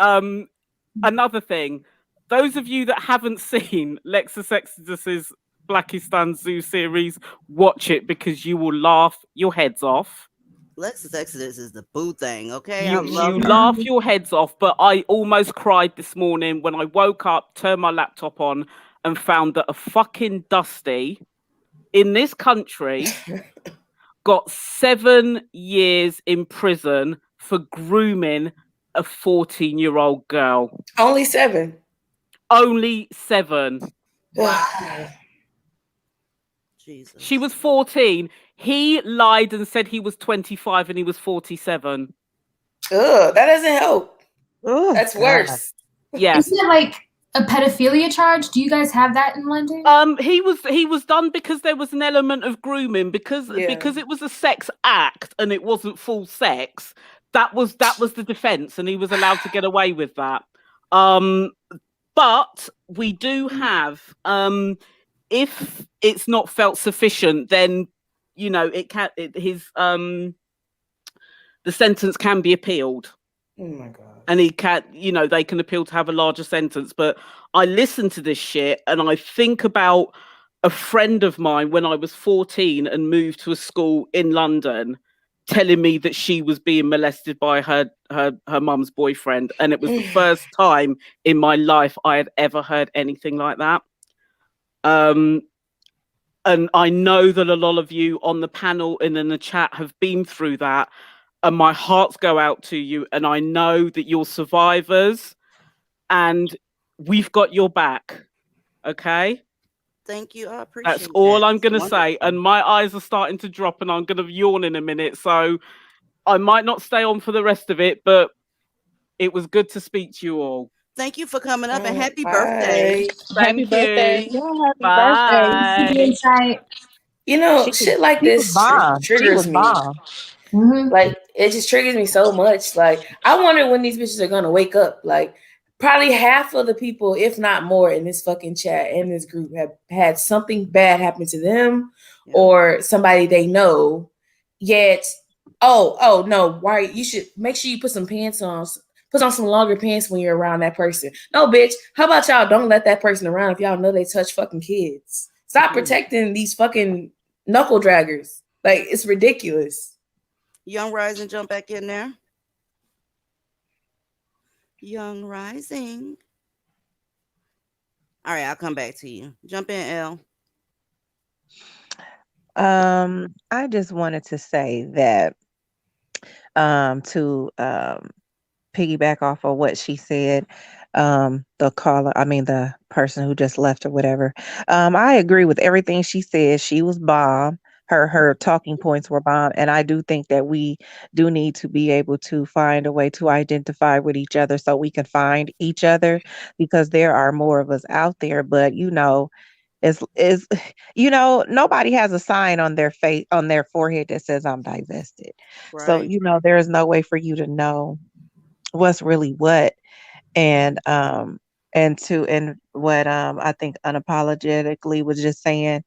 another thing, those of you that haven't seen Lexus Exodus's Blackistan Zoo series, watch it because you will laugh your heads off. Lexus Exodus is the boo thing, okay? I You love her. laugh your heads off, but I almost cried this morning when I woke up, turned my laptop on, and found that a fucking Dusty in this country got 7 years in prison for grooming a 14-year-old girl. Only 7. Only 7. Wow. Jesus. She was 14. He lied and said he was 25 and he was 47. Ugh, that doesn't help. Oh, That's God. worse. Yeah. Isn't it like a pedophilia charge? Do you guys have that in London? He was done because there was an element of grooming because it was a sex act and it wasn't full sex. That was the defense and he was allowed to get away with that. But we do have if it's not felt sufficient, then it can the sentence can be appealed. Oh my God. And he can, they can appeal to have a larger sentence. But I listen to this shit and I think about a friend of mine when I was 14 and moved to a school in London telling me that she was being molested by her mum's boyfriend. And it was the first time in my life I had ever heard anything like that. And I know that a lot of you on the panel and in the chat have been through that. And my hearts go out to you. And I know that you're survivors and we've got your back. Okay? Thank you. I appreciate That's all that. I'm going to It's say. And my eyes are starting to drop and I'm going to yawn in a minute. So I might not stay on for the rest of it, but it was good to speak to you all. Thank you for coming up and happy Bye. birthday. Thank birthday. you. Yeah, happy Bye. Good insight. You know, She shit like she was this bomb. She triggers was me. bomb. Like, it just triggers me so much. Like, I wonder when these bitches are gonna wake up. Like, probably half of the people, if not more, in this fucking chat and this group have had something bad happen to them or somebody they know. Yet, oh no, why you should make sure you put some pants on. Put on some longer pants when you're around that person. No, bitch. How about y'all don't let that person around if y'all know they touch fucking kids? Stop protecting these fucking knuckle draggers. Like, it's ridiculous. Young Rise and jump back in there. Young Rising. All right, I'll come back to you. Jump in, L. I just wanted to say that to piggyback off of what she said, the caller, I mean, the person who just left or whatever. I agree with everything she said. She was bomb. Her talking points were bomb, and I do think that we do need to be able to find a way to identify with each other so we can find each other because there are more of us out there. But is nobody has a sign on their face on their forehead that says I'm divested. So Right. there is no way for you to know what's really what. And what I think unapologetically was just saying,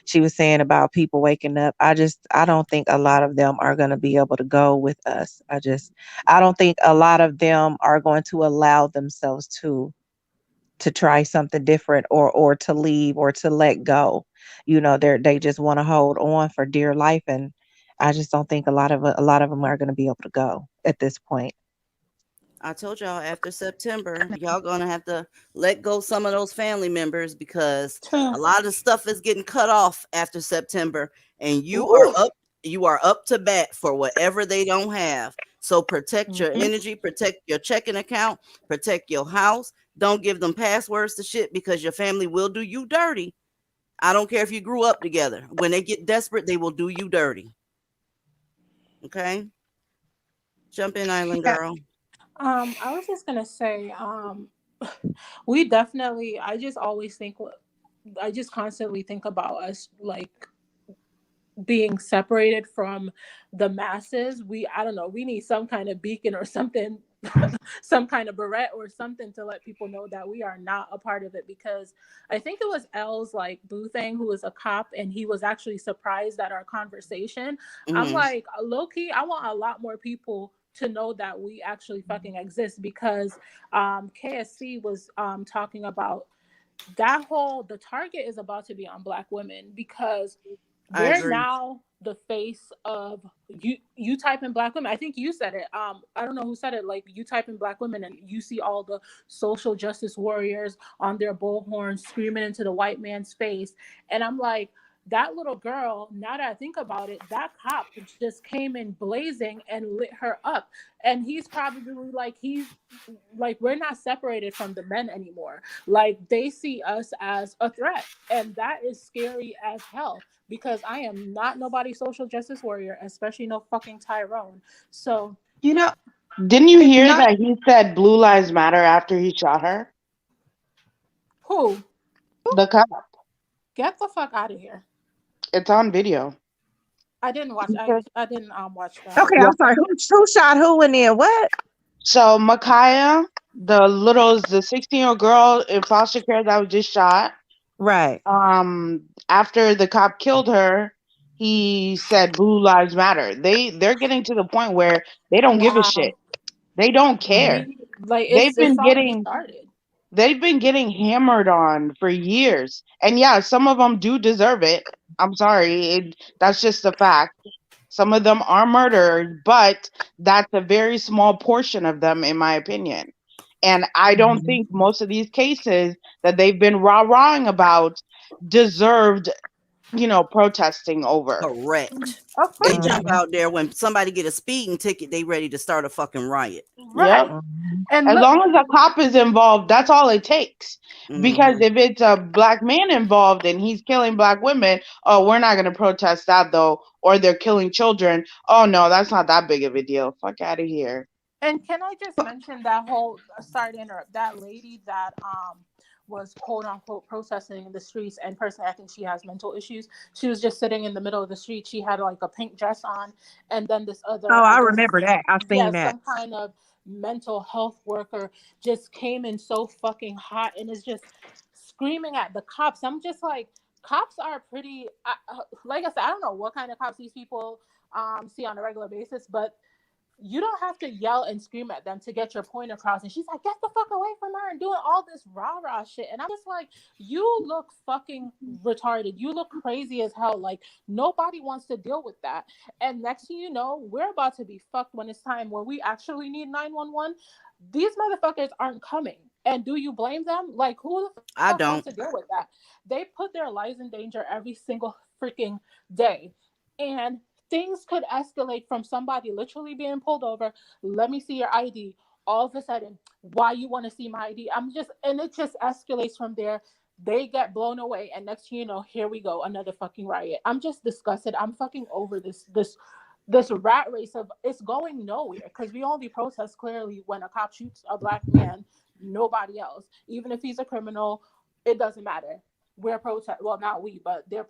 she was saying about people waking up. I don't think a lot of them are going to be able to go with us. I don't think a lot of them are going to allow themselves to try something different, or to leave, or to let go. They just want to hold on for dear life, and I just don't think a lot of them are going to be able to go at this point. I told y'all after September, y'all gonna have to let go some of those family members because a lot of stuff is getting cut off after September, and Ooh. you are up to bat for whatever they don't have. So protect your Mhm. energy, protect your checking account, protect your house. Don't give them passwords to shit because your family will do you dirty. I don't care if you grew up together. When they get desperate, they will do you dirty. Okay? Jump in, Island Yeah. Girl. I was just gonna say, we definitely. I just always think, I just constantly think about us like being separated from the masses. I don't know, we need some kind of beacon or something, some kind of beret or something to let people know that we are not a part of it. Because I think it was L's like boo thing, who was a cop, and he was actually surprised at our conversation. I'm Hmm. like, low key, I want a lot more people to know that we actually fucking exist. Because KSC was talking about that whole, the target is about to be on black women, because I we're agree. now the face of you type in black women. I think you said it. I don't know who said it. Like, you type in black women and you see all the social justice warriors on their bullhorns screaming into the white man's face. And I'm like, that little girl, now that I think about it, that cop just came in blazing and lit her up. And he's probably like, he's like, we're not separated from the men anymore. Like, they see us as a threat. And that is scary as hell, because I am not nobody's social justice warrior, especially no fucking Tyrone. So, You know, Didn't you it's hear not. that he said Blue Lives Matter after he shot her? who? The cop. Get the fuck out of here. It's on video. I didn't watch. He said, I didn't watch that. Okay, yeah. I'm sorry. Who shot who and then what? So Micaiah, the 16-year-old girl in foster care that was just shot, Right. after the cop killed her, he said Blue Lives Matter. They're getting to the point where they don't give a shit. Wow. They don't care. We like, They've it's been already getting started. they've been getting hammered on for years. And yeah, some of them do deserve it. I'm sorry. That's just a fact. Some of them are murdered, but that's a very small portion of them, in my opinion. And I don't Mhm. think most of these cases that they've been rah-rahing about deserved, protesting over. Correct. Of They course jump not. Mhm. out there when somebody get a speeding ticket, they ready to start a fucking riot. Yep. Right. Mhm. And As look, long as a cop is involved, that's all it takes. Because Hmm. if it's a black man involved and he's killing black women, oh, we're not going to protest that though. Or they're killing children. Oh, no, that's not that big of a deal. Fuck out of here. and can I just mention that whole, sorry to interrupt, that lady that was quote unquote protesting in the streets, and personally I think she has mental issues. She was just sitting in the middle of the street. She had like a pink dress on, and then this Oh, other, I I guess, remember that. I've yeah, seen that. some kind of mental health worker just came in so fucking hot and is just screaming at the cops. I'm just like, cops are pretty, like I said, I don't know what kind of cops these people see on a regular basis, but You don't have to yell and scream at them to get your point across. And she's like, get the fuck away from her and doing all this rah-rah shit. And I'm just like, you look fucking retarded. You look crazy as hell. Like, nobody wants to deal with that. And next thing you know, we're about to be fucked when it's time when we actually need 911. These motherfuckers aren't coming. And do you blame them? Like, who the I fuck wants don't. to deal with that? They put their lives in danger every single freaking day. And things could escalate from somebody literally being pulled over. Let me see your ID. All of a sudden, why you want to see my ID? And it just escalates from there. They get blown away, and next thing you know, here we go, another fucking riot. I'm just disgusted. I'm fucking over this rat race of it's going nowhere because we only protest clearly when a cop shoots a black man, nobody else. Even if he's a criminal, it doesn't matter. We're protest. Well, not we, but they're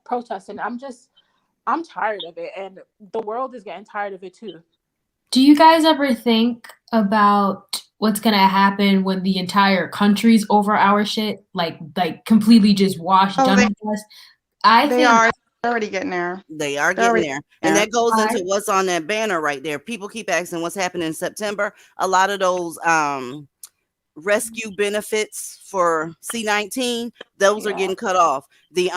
protesting. I'm tired of it, and the world is getting tired of it too. Do you guys ever think about what's gonna happen when the entire country's over our shit? Like completely just washed done with us? They are already getting there. They are getting there. And that goes into what's on that banner right there. People keep asking what's happening in September. A lot of those rescue benefits for C-19, those are getting cut off. The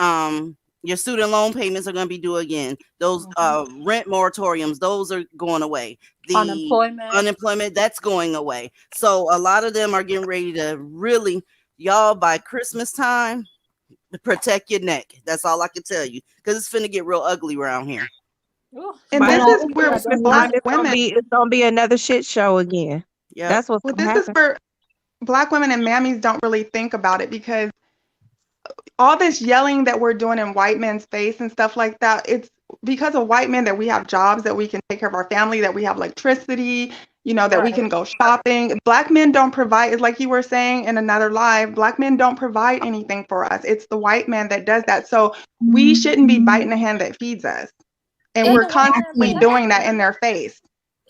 your student loan payments are going to be due again. Those rent moratoriums, those are going away. The unemployment, that's going away. So a lot of them are getting ready to really, y'all, by Christmas time, protect your neck. That's all I can tell you, because it's finna get real ugly around here. And this is where black women, it's gonna be another shit show again. Yeah, that's what's this is where black women and mammies don't really think about it, because all this yelling that we're doing in white men's face and stuff like that, it's because of white men that we have jobs, that we can take care of our family, that we have electricity, that we can go shopping. Black men don't provide, it's like you were saying in another live, black men don't provide anything for us. It's the white man that does that. So we shouldn't be biting the hand that feeds us. And we're constantly doing that in their face.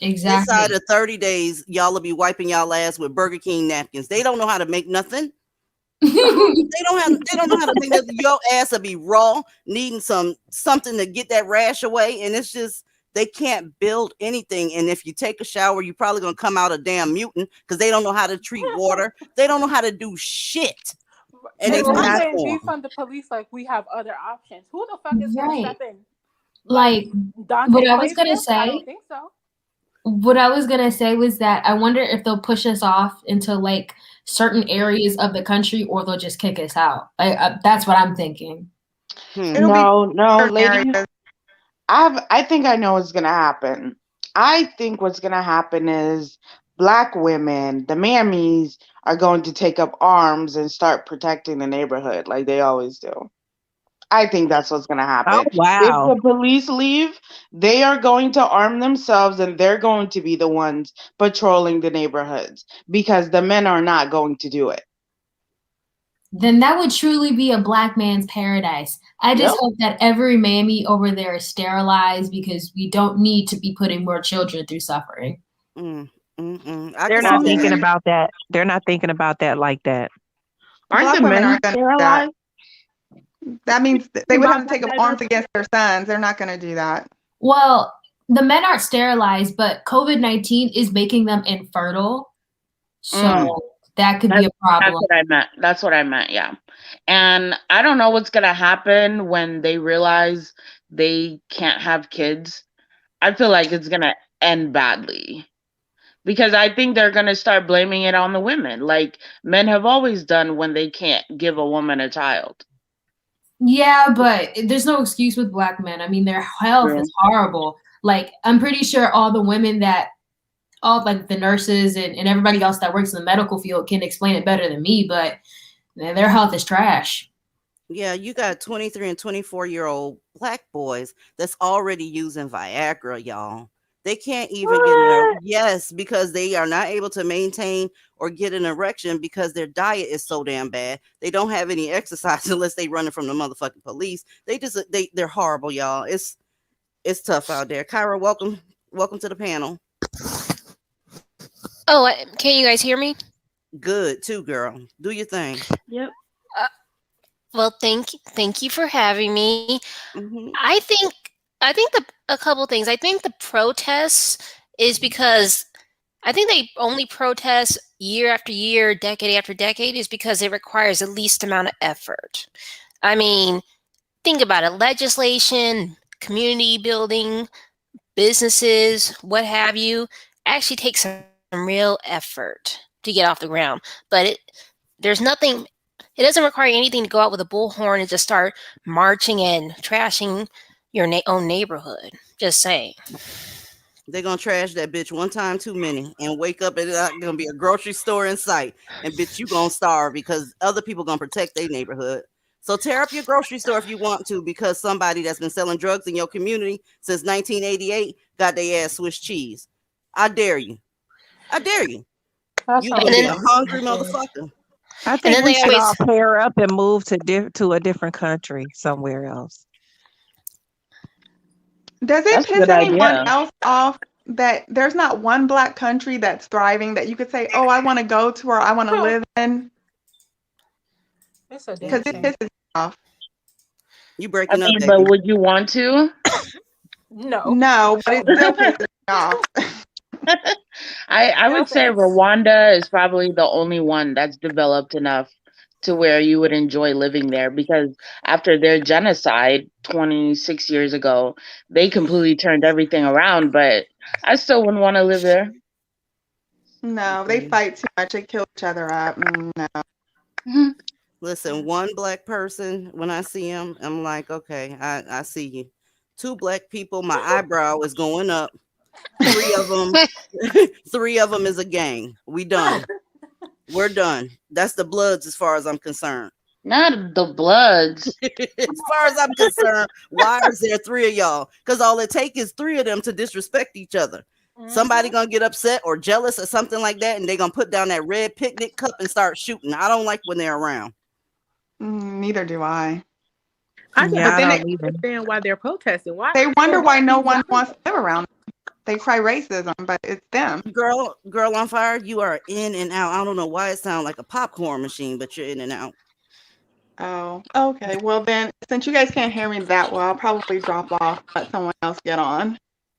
Exactly. Inside of 30 days, y'all will be wiping y'all ass with Burger King napkins. They don't know how to make nothing. they don't know how to make nothing. Your ass will be raw, needing something to get that rash away. And it's just, they can't build anything. And if you take a shower, you're probably gonna come out a damn mutant, because they don't know how to treat water. They don't know how to do shit. And they fight for them. Defund the police like we have other options. Who the fuck is gonna step in? Like Dante what I was gonna Playfield? I say. don't think so. What I was gonna say was that I wonder if they'll push us off into certain areas of the country, or they'll just kick us out. That's what I'm thinking. No, ladies. I think I know what's gonna happen. I think what's gonna happen is black women, the mammies, are going to take up arms and start protecting the neighborhood like they always do. I think that's what's going to happen. Oh, wow. If the police leave, they are going to arm themselves, and they're going to be the ones patrolling the neighborhoods, because the men are not going to do it. Then that would truly be a black man's paradise. I just hope that every mammy over there is sterilized, because we don't need to be putting more children through suffering. They're not thinking about that. They're not thinking about that like that. Aren't the men sterilized? That means they would have to take up arms against their sons. They're not going to do that. Well, the men aren't sterilized, but COVID-19 is making them infertile. So that could be a problem. That's what I meant. Yeah. And I don't know what's going to happen when they realize they can't have kids. I feel like it's going to end badly, because I think they're going to start blaming it on the women, like men have always done when they can't give a woman a child. Yeah, but there's no excuse with black men. I mean, their health is horrible. I'm pretty sure all the women all the nurses and everybody else that works in the medical field can explain it better than me, but their health is trash. Yeah, you got 23 and 24-year-old black boys that's already using Viagra, y'all. They can't even get an yes, because they are not able to maintain or get an erection, because their diet is so damn bad. They don't have any exercise unless they running from the motherfucking police. They're horrible, y'all. It's tough out there. Kyra, welcome to the panel. Oh, can you guys hear me? Good too, girl. Do your thing. Yep. Well, thank you for having me. Mm-hmm. I think a couple things. I think the protests is because I think they only protest year after year, decade after decade, is because it requires the least amount of effort. I mean, think about it: legislation, community building, businesses, what have you, actually takes some real effort to get off the ground. But there's nothing. It doesn't require anything to go out with a bullhorn and just start marching and trashing your own neighborhood. Just saying. They're gonna trash that bitch one time too many and wake up and it's not gonna be a grocery store in sight. And bitch, you gonna starve because other people gonna protect their neighborhood. So tear up your grocery store if you want to, because somebody that's been selling drugs in your community since 1988 got their ass Swiss cheese. I dare you. I dare you. That You sounds gonna And be then a good. hungry motherfucker. I and think then we they should all always pair up and move to a different country somewhere else. Does it That's a piss good anyone idea. else off that there's not one black country that's thriving that you could say, oh, I want to go to or I want to live in? It's a Because damn it shame. pisses me off. You I breaking up, mean, but Becky. would you want to? No. No, but Hell it still no. pisses me off. I No would say thanks. Rwanda is probably the only one that's developed enough to where you would enjoy living there, because after their genocide 26 years ago, they completely turned everything around, but I still wouldn't want to live there. No, they Mm. fight too much. They kill each other up. No. Mhm. Listen, one black person, when I see him, I'm like, okay, I see you. Two black people, my eyebrow is going up. Three of them, three of them is a gang. We done. We're done. That's the Bloods as far as I'm concerned. Not the Bloods. As far as I'm concerned, why is there three of y'all? Because all it takes is three of them to disrespect each other. Somebody Mm-hmm. gonna get upset or jealous or something like that, and they gonna put down that red picnic cup and start shooting. I don't like when they're around. Neither do I. I just But Yeah, I then don't don't either. understand why they're protesting. Why they wonder for why what no reason? one wants to live around them. They cry racism, but it's them. Girl on fire, you are in and out. I don't know why it sounds like a popcorn machine, but you're in and out. Oh, okay. Well, then, since you guys can't hear me that well, I'll probably drop off, let someone else get on.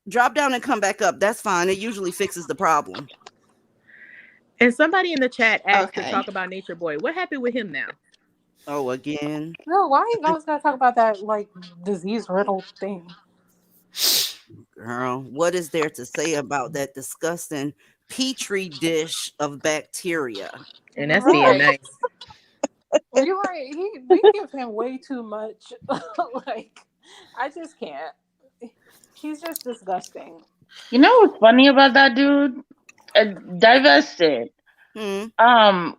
Drop down and come back up. That's fine. It usually fixes the problem. And somebody in the chat asked to Okay. talk about Nature Boy. What happened with him now? Oh, again. No, why you always gotta talk about that like disease riddled thing? Girl, what is there to say about that disgusting petri dish of bacteria? And that's being Right. nice. You're right. We give him way too much. Like, I just can't. He's just disgusting. You know what's funny about that dude? Divested. Hmm.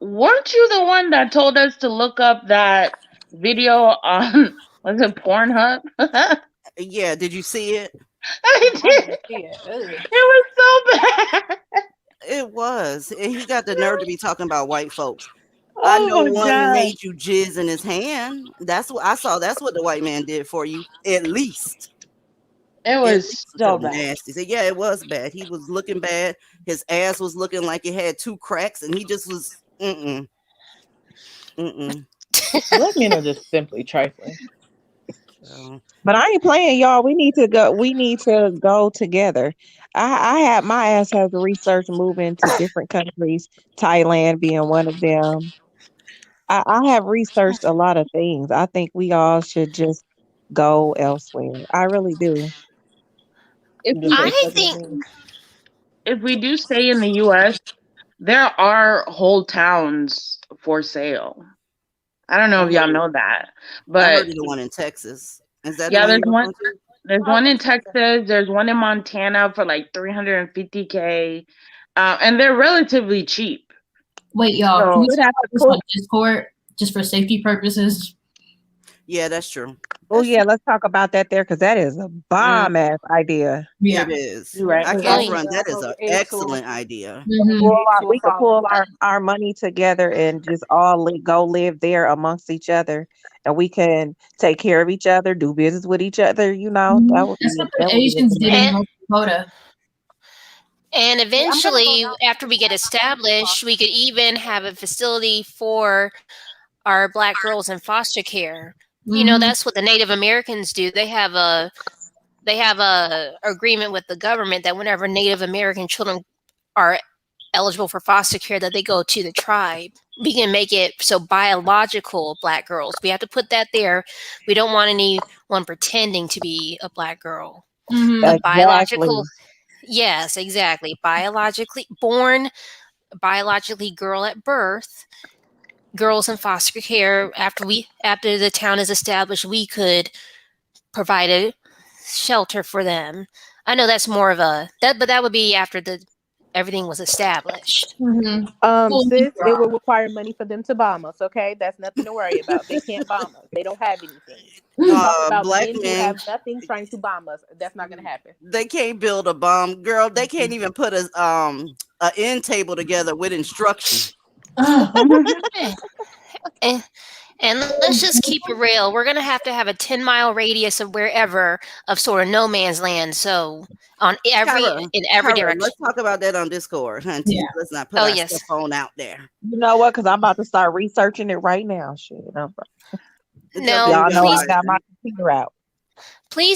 Weren't you the one that told us to look up that video on was it Pornhub? Yeah, did you see it? I I did. didn't see it. Ugh. It was so bad. It was. And he got the nerve to be talking about white folks. I Oh know my one god. made you jizz in his hand. That's what I saw. That's what the white man did for you. At least. It At was least with so your bad. nasty. So yeah, it was bad. He was looking bad. His ass was looking like it had two cracks, and he just was mm-mm. Black men are just simply trifling. So, But I ain't playing, y'all. We need to go. We need to go together. I had my ass has research moving to different countries, Thailand being one of them. I have researched a lot of things. I think we all should just go elsewhere. I really do. If Just we wait I for the think move. if we do stay in the US, there are whole towns for sale. I don't know I if heard y'all it. know that. I heard But of the one in Texas. Is that the yeah, one you were going to? there's I one in wish I could. Texas, there's one in Montana for like 350K. And they're relatively cheap. Wait, y'all, You can we So would talk have about to this cook. on Discord just for safety purposes? Yeah, that's true. Oh That's true. yeah, let's talk about that there because that is a Mm, bomb ass idea. it Yeah. is. you're Yeah, right. I because oh can't that yeah. was front. That is an a tool, excellent idea. Hmm. tool We could follow. pull our money together and just all go live there amongst each other, and we can take care of each other, do business with each other. Hmm. That's what the that would be a Asians good did in idea. And North Dakota. and See, I'm gonna go eventually, down after to we the get chat. I'm gonna leave off. established, we could even have a facility for our black girls in foster care. You know, Hmm. that's what the Native Americans do. they have a agreement with the government that whenever Native American children are eligible for foster care, that they go to the tribe. We can make it so biological black girls. We have to put that there. We don't want anyone pretending to be a black girl. But biological, Exactly. yes, exactly. Biologically born, biologically girl at birth, girls in foster care after the town is established, we could provide a shelter for them. I know that's more of a that, but that would be after the everything was established. Full Sis, it drop. will require money for them to bomb us. Okay, that's nothing to worry about. They can't bomb us. They don't have anything. We're talking about Black men who men, have nothing trying to bomb us. That's not gonna happen. they can't build a bomb, girl. They can't even put a end table together with instructions. Ugh. Eh, eh, And let's just keep it real. We're gonna have to have a 10-mile radius of wherever of sort of no man's land. So Kyra, in every Kyra, direction. let's talk about that on Discord, Yeah. hunty. Let's not put Oh our yes. stuff on out there. You know what? Because I'm about to start researching it right now. Shit. Jump in Now, and Y'all get know I please got my wise. computer out.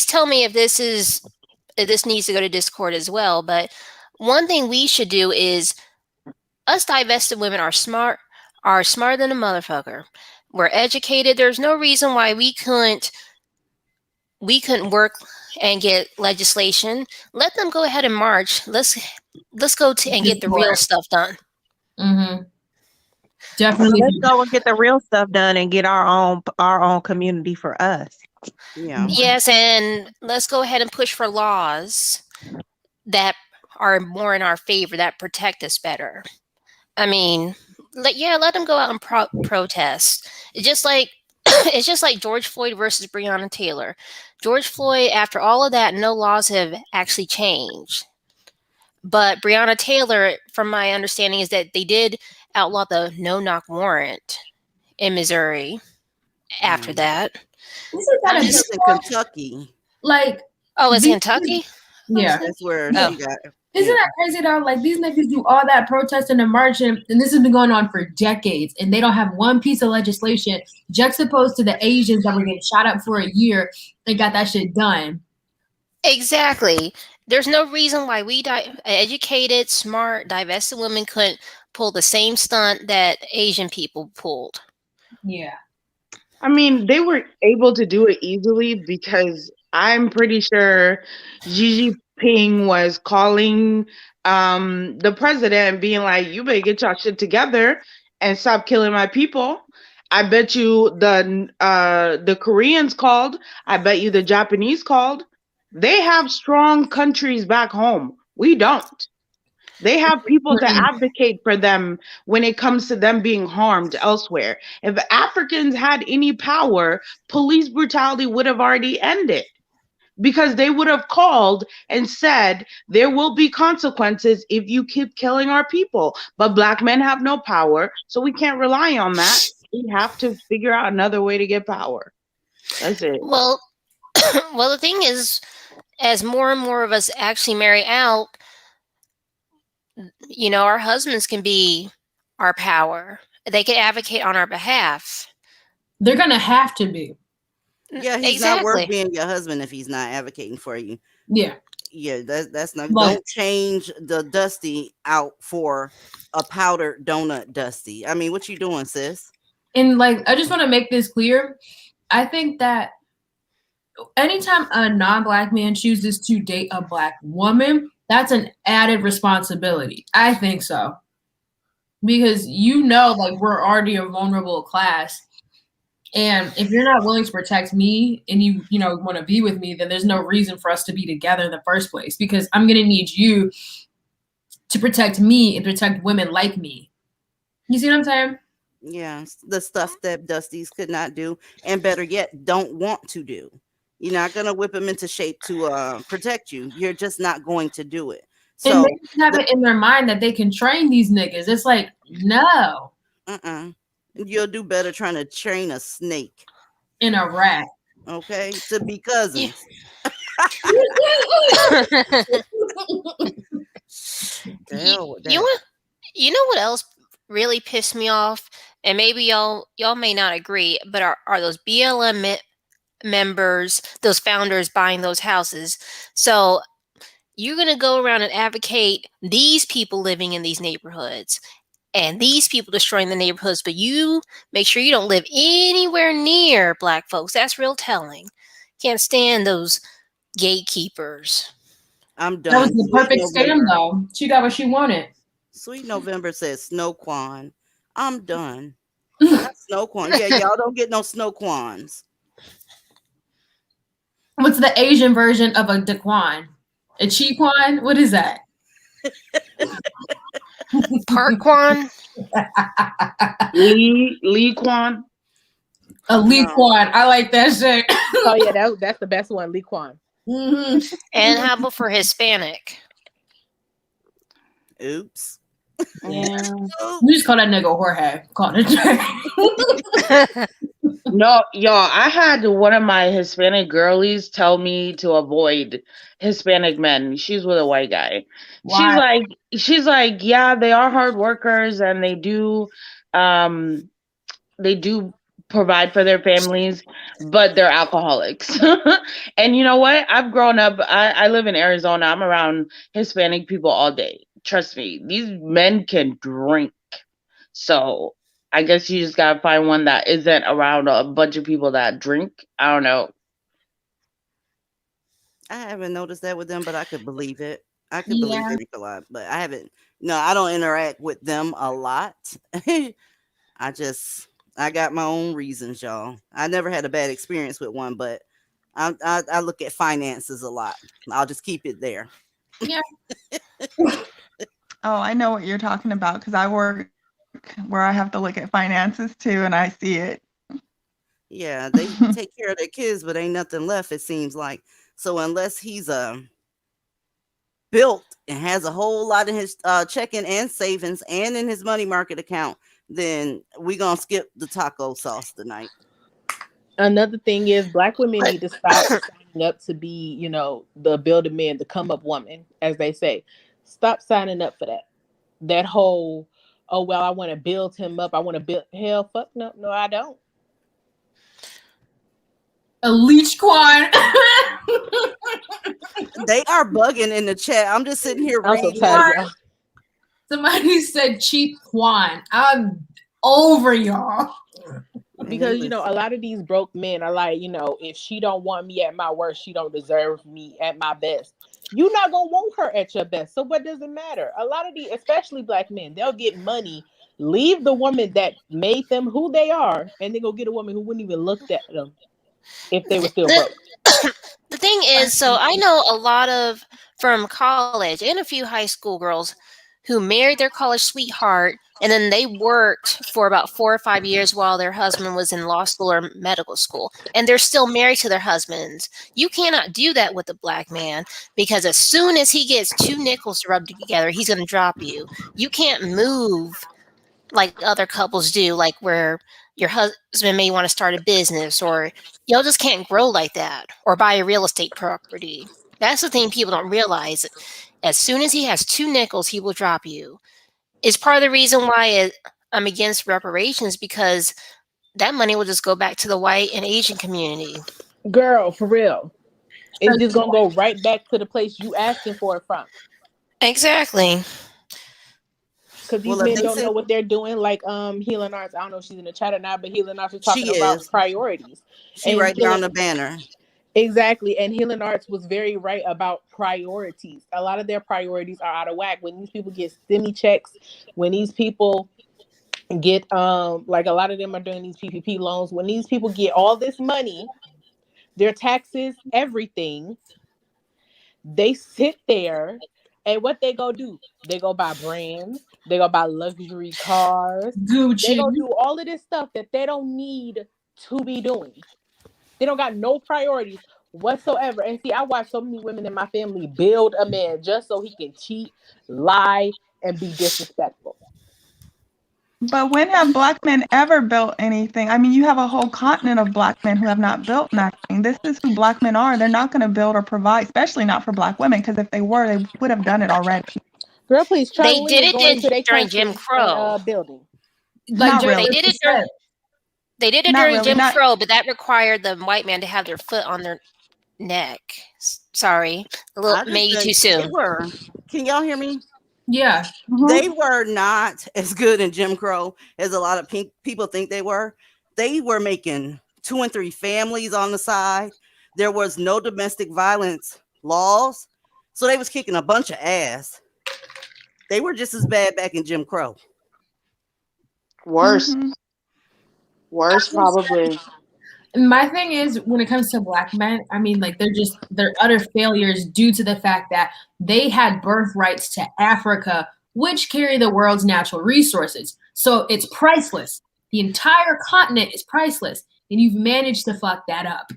tell me if this needs to go to Discord as well. But one thing we should do is us divested women are smarter than a motherfucker. We're educated. There's no reason why we couldn't work and get legislation. Let them go ahead and march. Let's go to and get the real Discord. stuff done. Mm-hmm. Definitely Let's do that. go and get the real stuff done and get our own community for us. Yeah. Yes, and let's go ahead and push for laws that are more in our favor, that protect us better. I mean, let them go out and protest. It's just like it's just like George Floyd versus Breonna Taylor. George Floyd, after all of that, no laws have actually changed. But Breonna Taylor, from my understanding, is that they did outlaw the no knock warrant in Missouri after Mm. that. Isn't I that a think I'm bit it's just in much? Kentucky. Like oh, it's these, Kentucky? yeah. That's where Oh. she got. Isn't Yeah. that crazy though? Like these niggas do all that protesting and marching, and this has been going on for decades, and they don't have one piece of legislation juxtaposed to the Asians that were getting shot up for a year. They got that shit done. Exactly. There's no reason why educated, smart, divested women couldn't pull the same stunt that Asian people pulled. Yeah. I mean, they were able to do it easily because I'm pretty sure Xi Jinping was calling the president and being like, "You better get your shit together and stop killing my people." I bet you the Koreans called. I bet you the Japanese called. They have strong countries back home. We don't. They have people to Mm-mm. advocate for them when it comes to them being harmed elsewhere. If Africans had any power, police brutality would have already ended because they would have called and said, there will be consequences if you keep killing our people. But Black men have no power, so we can't rely on that. We have to figure out another way to get power. That's it. Well, well, the thing is, as more and more of us actually marry out, our husbands can be our power. They can advocate on our behalf. They're gonna have to be. Yeah, he's not worth Exactly. being your husband if he's not advocating for you. Yeah. Yeah, that's not. Like Don't change the Dusty out for a powdered donut Dusty. I mean, what you doing, sis? and like I just want to make this clear. I think that anytime a non-black man chooses to date a black woman, that's an added responsibility. I think so. Because like we're already a vulnerable class. And if you're not willing to protect me and you want to be with me, then there's no reason for us to be together in the first place because I'm going to need you to protect me and protect women like me. You see what I'm saying? Yeah, the stuff that Dusties could not do, and better yet, don't want to do. You're not gonna whip them into shape to protect you. You're just not going to do it. And So, they just have it in their mind that they can train these niggas. It's like, no. You'll do better trying to train a snake, In a rat. okay, to be Yeah. cousins. The hell with you that. want what else really pissed me off? And maybe y'all may not agree, but are those members, those founders buying those houses. So you're going to go around and advocate these people living in these neighborhoods and these people destroying the neighborhoods, but you make sure you don't live anywhere near black folks. That's real telling. Can't stand those gatekeepers. I'm That was done. the Sweet perfect scam, November. though. She got what she wanted. Sweet November says Snoquan. I'm done. Not Snoquan. Yeah, y'all don't get no Snoquans. What's the Asian version of a Daquan? A Chiquan? What is that? Parkwan? Lee Kwan. A Liquan. I like that shit. Oh yeah, that's the best one, Lee Kwan. Mm-hmm. And how about for Hispanic? Oops. Yeah. You just call that nigga Jorge. Call it. No, y'all, I had one of my Hispanic girlies tell me to avoid Hispanic men. She's with a white guy. Why? She's like, yeah, they are hard workers and they do provide for their families, but they're alcoholics. And you know what? I've grown up, I live in Arizona. I'm around Hispanic people all day. Trust me, these men can drink. So I guess you just gotta find one that isn't around a bunch of people that drink. I don't know. I haven't noticed that with them, but I could believe it. I could believe Yeah. it a lot, but I haven't. No, I don't interact with them a lot. I just, I got my own reasons, y'all. I never had a bad experience with one, but I look at finances a lot. I'll just keep it there. Yeah. Oh, I know what you're talking about because I work where I have to look at finances too, and I see it. Yeah, they take care of their kids, but ain't nothing left. It seems like so unless he's built and has a whole lot in his checking and savings and in his money market account, then we gonna skip the taco sauce tonight. Another thing is black women need to stop signing up to be, the build a man, the come up woman, as they say. Stop signing up for that. That whole, oh well, I want to build him up. I want to build hell fuck no, I don't. A leech quan. They are bugging in the chat. I'm just sitting here I'm so reading. tired of y'all. Somebody said cheap quan. I'm over y'all. Because a lot of these broke men are like, if she don't want me at my worst, she don't deserve me at my best. You're not gonna want her at your best. So what does it matter? A lot of these, especially black men, they'll get money, leave the woman that made them who they are, and then go get a woman who wouldn't even look at them if they were still broke. The thing is, so I know a lot of from college and a few high school girls who married their college sweetheart and then they worked for about 4 or 5 years while their husband was in law school or medical school, and they're still married to their husbands. You cannot do that with a black man because as soon as he gets 2 nickels to rub together, he's going to drop you. You can't move like other couples do, like where your husband may want to start a business, or y'all just can't grow like that, or buy a real estate property. That's the thing people don't realize. As soon as he has 2 nickels, he will drop you. It's part of the reason why I'm against reparations, because that money will just go back to the white and Asian community. Girl, for real. It's just going to go right back to the place you asking for it from. Exactly. Because these men don't know what they're doing. Like Healing Arts, I don't know if she's in the chat or not, but Healing Arts was talking about priorities. She right there on the banner. Exactly. And Healing Arts was very right about priorities. A lot of their priorities are out of whack. When these people get stimmy checks, when these people get like a lot of them are doing these PPP loans, when these people get all this money, their taxes, everything, they sit there and what they go do? They go buy brands, they go buy luxury cars, Gucci. They go do all of this stuff that they don't need to be doing. They don't got no priorities whatsoever. And see, I watch so many women in my family build a man just so he can cheat, lie, and be disrespectful. But when have black men ever built anything? I mean, you have a whole continent of black men who have not built nothing. This is who black men are. They're not going to build or provide, especially not for black women, because if they were, they would have done it already. Girl, please, they did it during Jim Crow. building. Like they did it during. They did it Not during really. Jim Not Crow, but that required the white man to have their foot on their neck. Sorry, a little I just maybe too think they soon. were. Can y'all hear me? Yeah. They were not as good in Jim Crow as a lot of people think they were. They were making 2 and 3 families on the side. There was no domestic violence laws, so they was kicking a bunch of ass. They were just as bad back in Jim Crow. Worse. Worse, probably. My thing is, when it comes to black men, I mean, like they're utter failures due to the fact that they had birthrights to Africa, which carry the world's natural resources. So it's priceless. The entire continent is priceless, and you've managed to fuck that up.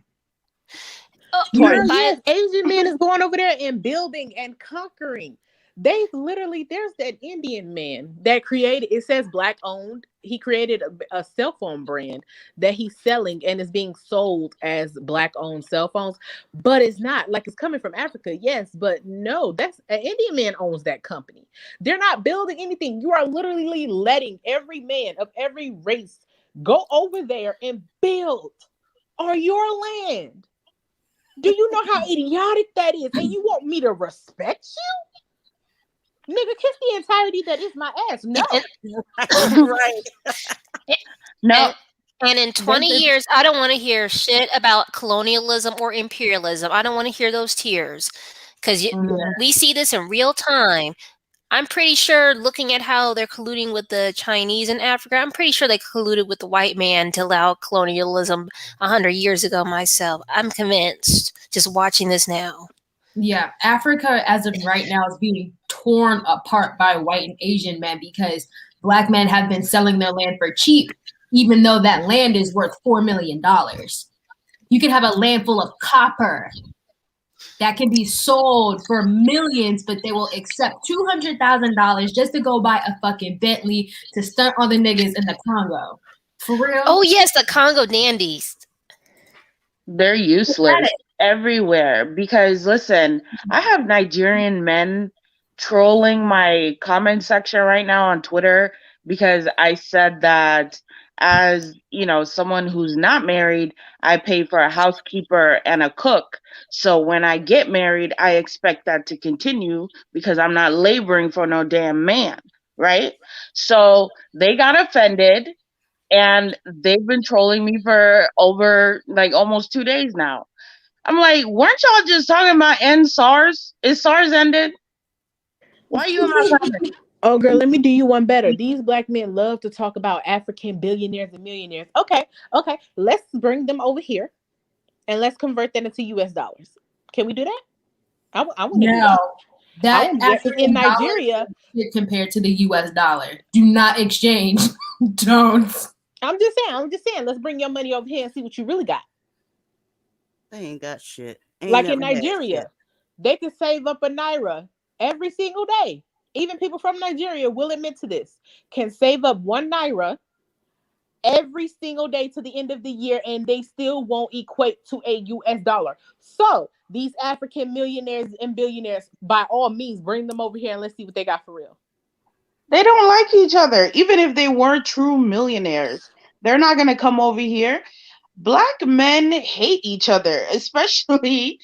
Girl, yes, Asian man is going over there and building and conquering. There's that Indian man that created, it says black owned. He created a cell phone brand that he's selling and is being sold as black owned cell phones, but it's not like it's coming from Africa. Yes, but no, that's an Indian man owns that company. They're not building anything. You are literally letting every man of every race go over there and build on your land. Do you know how idiotic that is? And you want me to respect you? Nigga, kiss the entirety that is my ass. No. Right. No. And in 20 years, I don't want to hear shit about colonialism or imperialism. I don't want to hear those tears. Because we see this in real time. I'm pretty sure, looking at how they're colluding with the Chinese in Africa, I'm pretty sure they colluded with the white man to allow colonialism 100 years ago myself. I'm convinced, just watching this now. Yeah, Africa, as of right now, is being torn apart by white and Asian men because black men have been selling their land for cheap, even though that land is worth $4 million. You can have a land full of copper that can be sold for millions, but they will accept $200,000 just to go buy a fucking Bentley to stunt on the niggas in the Congo. For real? Oh, yes, the Congo dandies. They're useless everywhere because, listen, I have Nigerian men trolling my comment section right now on Twitter because I said that as, someone who's not married, I pay for a housekeeper and a cook. So when I get married, I expect that to continue because I'm not laboring for no damn man, right? So they got offended and they've been trolling me for over almost 2 days now. I'm like, weren't y'all just talking about end SARS? Is SARS ended? Why are you in my comment? Oh, girl, let me do you one better. These black men love to talk about African billionaires and millionaires. Okay. Let's bring them over here and let's convert that into US dollars. Can we do that? I want to do that. That African in Nigeria compared to the US dollar. Do not exchange. Don't. I'm just saying, let's bring your money over here and see what you really got. They ain't got shit. Like in Nigeria, they can save up a naira every single day. Even people from Nigeria will admit to this. Can save up 1 naira every single day to the end of the year, and they still won't equate to a US dollar. So these African millionaires and billionaires, by all means, bring them over here and let's see what they got for real. They don't like each other. Even if they were true millionaires, they're not going to come over here. Black men hate each other, especially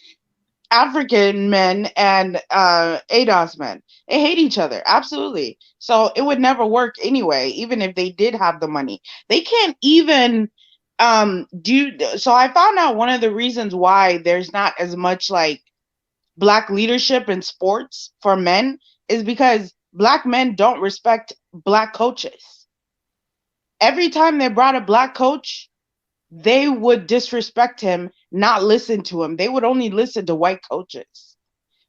African men and ADOS men. They hate each other. Absolutely. So it would never work anyway, even if they did have the money. They can't even so I found out one of the reasons why there's not as much black leadership in sports for men is because black men don't respect black coaches. Every time they brought a black coach, they would disrespect him, not listen to him. They would only listen to white coaches,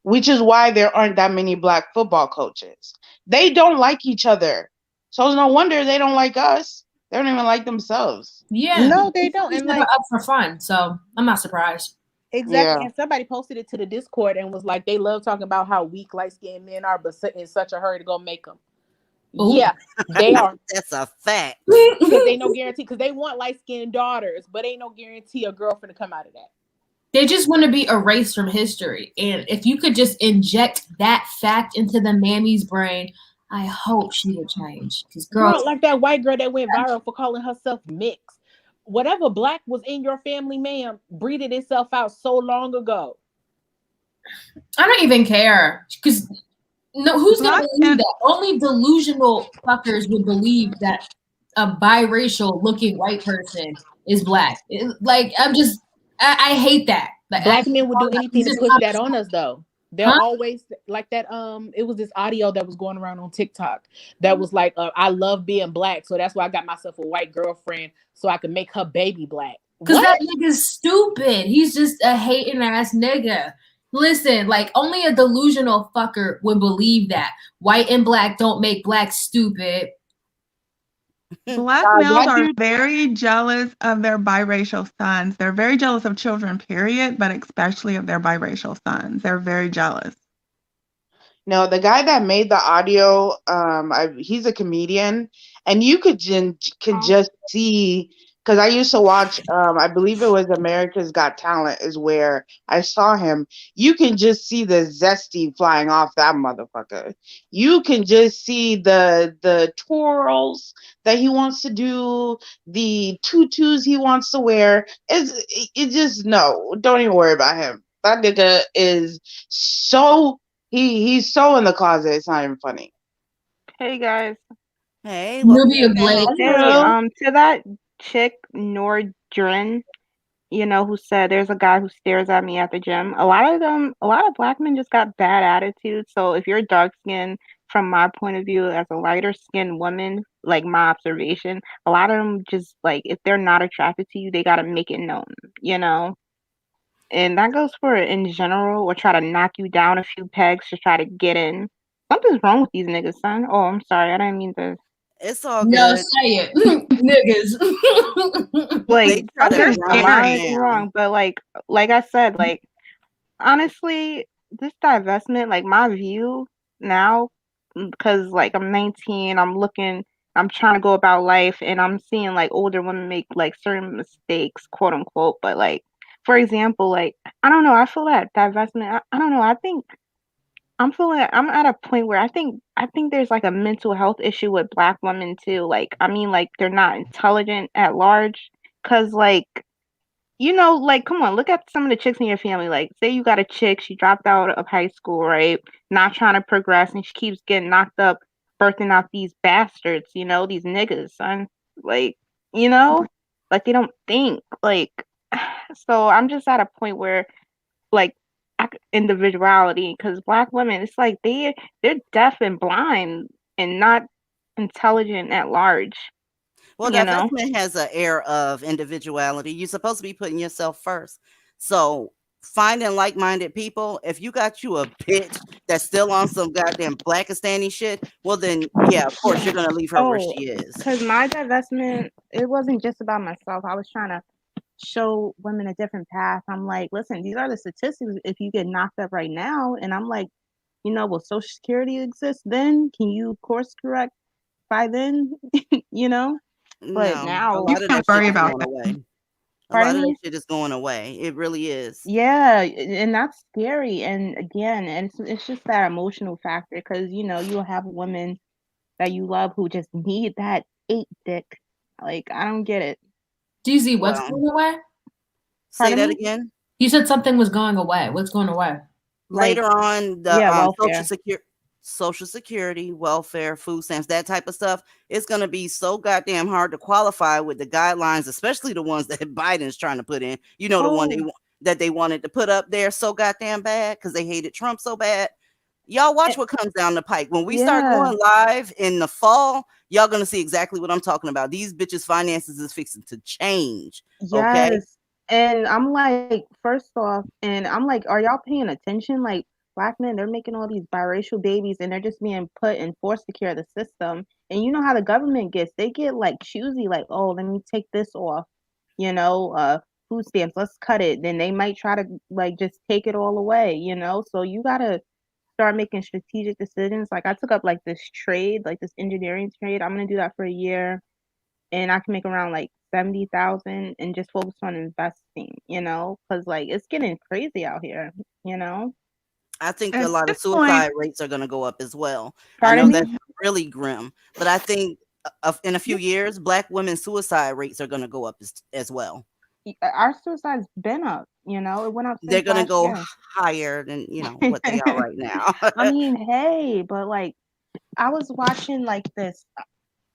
which is why there aren't that many black football coaches. They don't like each other. So it's no wonder they don't like us. They don't even like themselves. Yeah. No, they don't. And up for fun, so I'm not surprised. Exactly. Yeah. And somebody posted it to the Discord and was like, they love talking about how weak light-skinned men are, but in such a hurry to go make them. Ooh. Yeah, they are. That's a fact. Because they no guarantee, because they want light-skinned daughters, but ain't no guarantee a girlfriend to come out of that. They just want to be erased from history. And if you could just inject that fact into the mammy's brain, I hope she would change. Because girl, like that white girl that went viral for calling herself mixed. whatever black was in your family, ma'am, breeded itself out so long ago. I don't even care because no, who's gonna Black believe and that? Only delusional fuckers would believe that a biracial looking white person is black. Like I hate that. Like Black men would do it's anything to just push not that on us, though. They'll huh? always like that. It was this audio that was going around on TikTok that was like, I love being black, so that's why I got myself a white girlfriend so I can make her baby black. Because What? that nigga's stupid. He's just a hating ass nigga. Listen, like only a delusional fucker would believe that white and black don't make black stupid. black males That are dude. very jealous of their biracial sons. They're very jealous of children, period, but especially of their biracial sons. They're very jealous. No, the guy that made the audio, he's a comedian, and you can just see because I used to watch, I believe it was America's Got Talent, is where I saw him. You can just see the zesty flying off that motherfucker. You can just see the twirls that he wants to do, the tutus he wants to wear. It just no, don't even worry about him. That nigga is so he's so in the closet. It's not even funny. Hey guys. Hey, welcome to Nubia the Blake. panel. Hey, Hello. to that chick Nordrin, who said there's a guy who stares at me at the gym. A lot of black men just got bad attitudes. So if you're dark skinned, from my point of view, as a lighter skinned woman, like my observation, a lot of them just like if they're not attracted to you, they gotta make it known, you know. And that goes for in general, or try to knock you down a few pegs to try to get in. Something's wrong with these niggas, son. Oh, I'm sorry, I didn't mean to. It's all No, good. say it. Niggas. They Like, try to They're drum us am I scary. down. wrong? But like I said, like honestly, this divestment, like my view now, because like I'm 19, I'm trying to go about life, and I'm seeing like older women make like certain mistakes, quote unquote. But like, for example, like I don't know, I feel that divestment. I don't know. I think I'm feeling I'm at a point where I think there's like a mental health issue with black women too. Like I mean, like they're not intelligent at large, cause like like, come on, look at some of the chicks in your family. Like, say you got a chick, she dropped out of high school, right? Not trying to progress, and she keeps getting knocked up, birthing out these bastards, these niggas, son. Like, you know, like they don't think. Like, so I'm just at a point where, like, individuality, because black women, it's like they're deaf and blind and not intelligent at large, Well, you know? divestment has an air of individuality. You're supposed to be putting yourself first. So finding like-minded people, if you got you a bitch that's still on some goddamn Blackistani shit, well then yeah, of course you're gonna leave her where Oh, she is. because my divestment, it wasn't just about myself. I was trying to show women a different path. I'm like, listen, these are the statistics if you get knocked up right now. And I'm like, will Social Security exist then? Can you course correct by then? you know? But No, a now, You lot of can't that shit worry is about going that. away. A lot pardon of that me? shit is going away. It really is. Yeah, and that's scary. And again, and it's just that emotional factor because, you'll have women that you love who just need that eight dick. Like, I don't get it. DZ, what's Well, going away? say Pardon that me? again. You said something was going away. What's going away? Like, Later on, the yeah, social welfare. security, welfare, food stamps, that type of stuff, it's gonna be so goddamn hard to qualify with the guidelines, especially the ones that Biden's trying to put in. The one Oh, that they wanted to put up there so goddamn bad because they hated Trump so bad. Y'all watch what comes down the pike. When we start yeah. going live in the fall, y'all gonna see exactly what I'm talking about. These bitches' finances is fixing to change. Okay. Yes. And I'm like, first off, and I'm like, are y'all paying attention? Like, black men, they're making all these biracial babies and they're just being put and forced to carry the system. And you know how the government gets, they get like choosy, like, oh, let me take this off, food stamps, let's cut it. Then they might try to like just take it all away. So you gotta start making strategic decisions. Like I took up like this trade, like this engineering trade. I'm gonna do that for a year and I can make around like 70,000 and just focus on investing, because like it's getting crazy out here, you know. I think a At lot of this point, suicide rates are going to go up as well. I Pardon know that's me? really grim, but I think in a few Yeah, years, black women's suicide rates are going to go up as well. our suicide's been up. It went up They're since going to last go year. higher than what they are right now. I mean, hey, but like I was watching like this.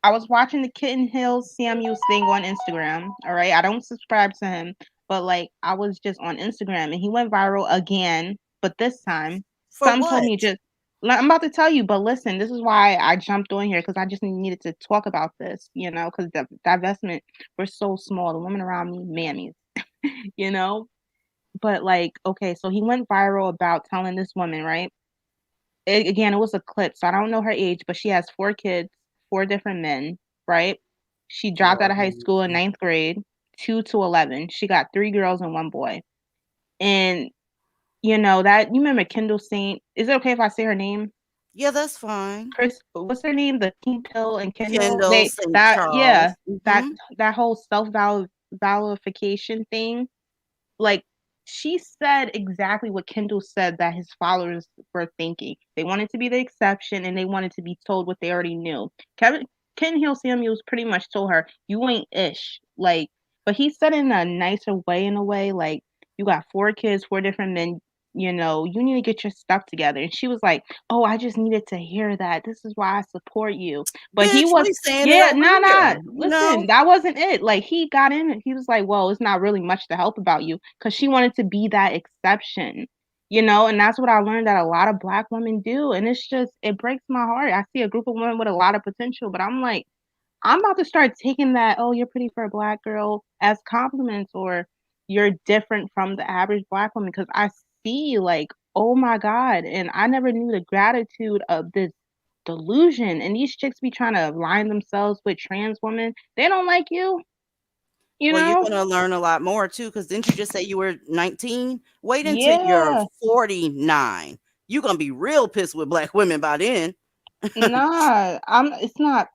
I was watching the Kitten Hills Samuels thing on Instagram. All right, I don't subscribe to him, but like I was just on Instagram and he went viral again. But this time, For some told what? me just. I'm about to tell you, but listen, this is why I jumped on here because I just needed to talk about this. Because the divestment we're so small. The women around me, mammies. You know, but like, okay, so he went viral about telling this woman, right? Again, it was a clip, so I don't know her age, but she has 4 kids, 4 different men, right? She dropped out Lord of have high school in mercy. ninth grade, 2 to 11. She got 3 girls and 1 boy. And that you remember Kendall Saint? Is it okay if I say her name? Yeah, that's fine. Chris, what's her name? The Pink Pill and Kendall. Kendall They St. that yeah, Charles. that that whole self validification thing, like she said exactly what Kendall said that his followers were thinking. They wanted to be the exception and they wanted to be told what they already knew. Ken Hill Samuels pretty much told her, "You ain't ish." Like, but he said it in a nicer way, like, "You got 4 kids, 4 different men. You need to get your stuff together." And she was like, "Oh, I just needed to hear that. This is why I support you." But he Bitch, was we saying it yeah, over nah, here, nah. Listen, that wasn't it. Like he got in it. He was like, "Well, it's not really much to help about you," because she wanted to be that exception. And that's what I learned that a lot of black women do. And it breaks my heart. I see a group of women with a lot of potential, but I'm like, I'm about to start taking that, "Oh, you're pretty for a black girl," as compliments, or "You're different from the average black woman," because I see like, oh my God. And I never knew the gratitude of this delusion. And these chicks be trying to align themselves with trans women. They don't like you, you well, you're know? gonna learn a lot more too, because didn't you just say you were 19? Wait until you're Yeah. 49. You're gonna be real pissed with black women by then. Nah, it's not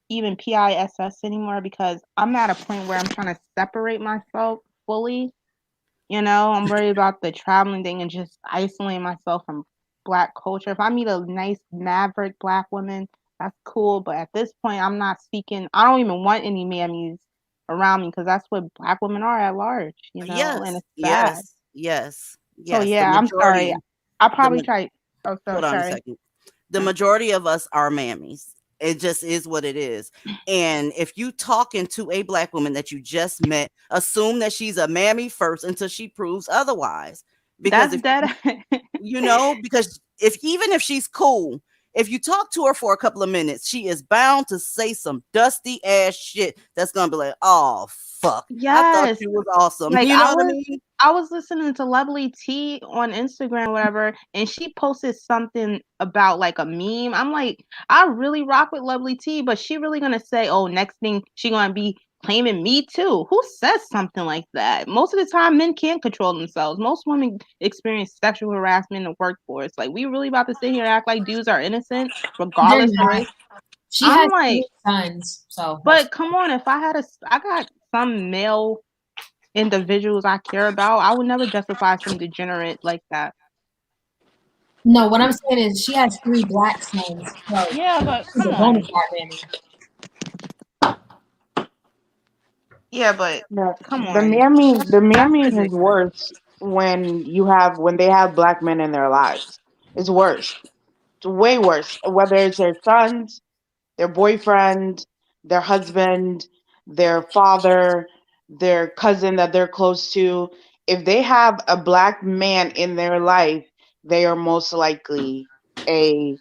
even PISS anymore because I'm at a point where I'm trying to separate myself fully. I'm worried about the traveling thing and just isolating myself from black culture. If I meet a nice maverick black woman, that's cool. But at this point, I'm not seeking. I don't even want any mammies around me because that's what black women are at large. And Yes, it's sad. yes, yes, So yes. The yeah, I'm sorry. majority, I the probably ma- try. Oh, so hold on a sorry. second. The majority of us are mammies. It just is what it is. And if you talking to a black woman that you just met, assume that she's a mammy first until she proves otherwise. Because That's if dead. because if even if she's cool, if you talk to her for a couple of minutes, she is bound to say some dusty ass shit that's gonna be like, oh fuck, I thought Yes. you was awesome. Like You know what I mean? I was listening to Lovely T on Instagram or whatever, and she posted something about like a meme. I'm like, I really rock with Lovely T, but she really gonna say, "Oh, next thing she gonna be claiming me too." Who says something like that? Most of the time men can't control themselves. Most women experience sexual harassment in the workforce. Like we really about to sit here and act like dudes are innocent They're regardless of not. race. She I'm has like, 3 sons, so but come on, if I got some male individuals I care about, I would never justify some degenerate like that. no. What I'm saying is she has 3 black sons, so Yeah, but she's come a bona on. fide mammy. Yeah, but The come the on. mammy the That's mamming is ridiculous. worse when they have black men in their lives. It's worse. It's way worse. Whether it's their sons, their boyfriend, their husband, their father, their cousin that they're close to. If they have a black man in their life, they are most likely a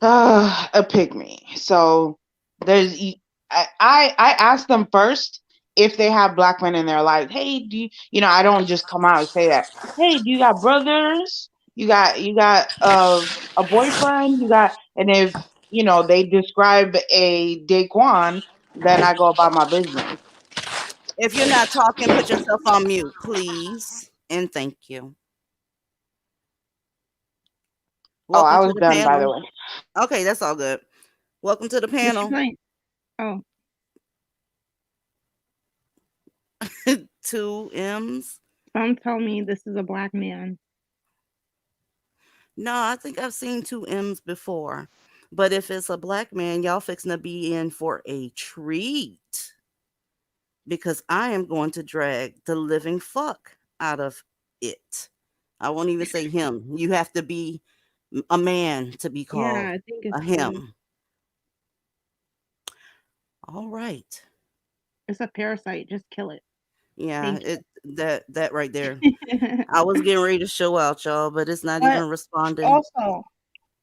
a pygmy. So there's I ask them first if they have black men in their lives. Hey, do I don't just come out and say that. Hey, do you got brothers? You got a boyfriend? You got and if they describe a Daquan, then I go about my business. If you're not talking, put yourself on mute, please. And thank you. Oh, I Welcome to was the done by the panel. way. Okay, that's all good. Welcome to the What you panel. playing? Oh, Two M's. some tell me this is a black man. No, I think I've seen two M's before. But if it's a black man, y'all fixing to be in for a treat because I am going to drag the living fuck out of it. I won't even say him. You have to be a man to be Yeah, called I think a it's him. him. All right. It's a parasite. Just kill it. Yeah, Thank that right there. you. I was getting ready to show out, y'all, but it's not But even responding.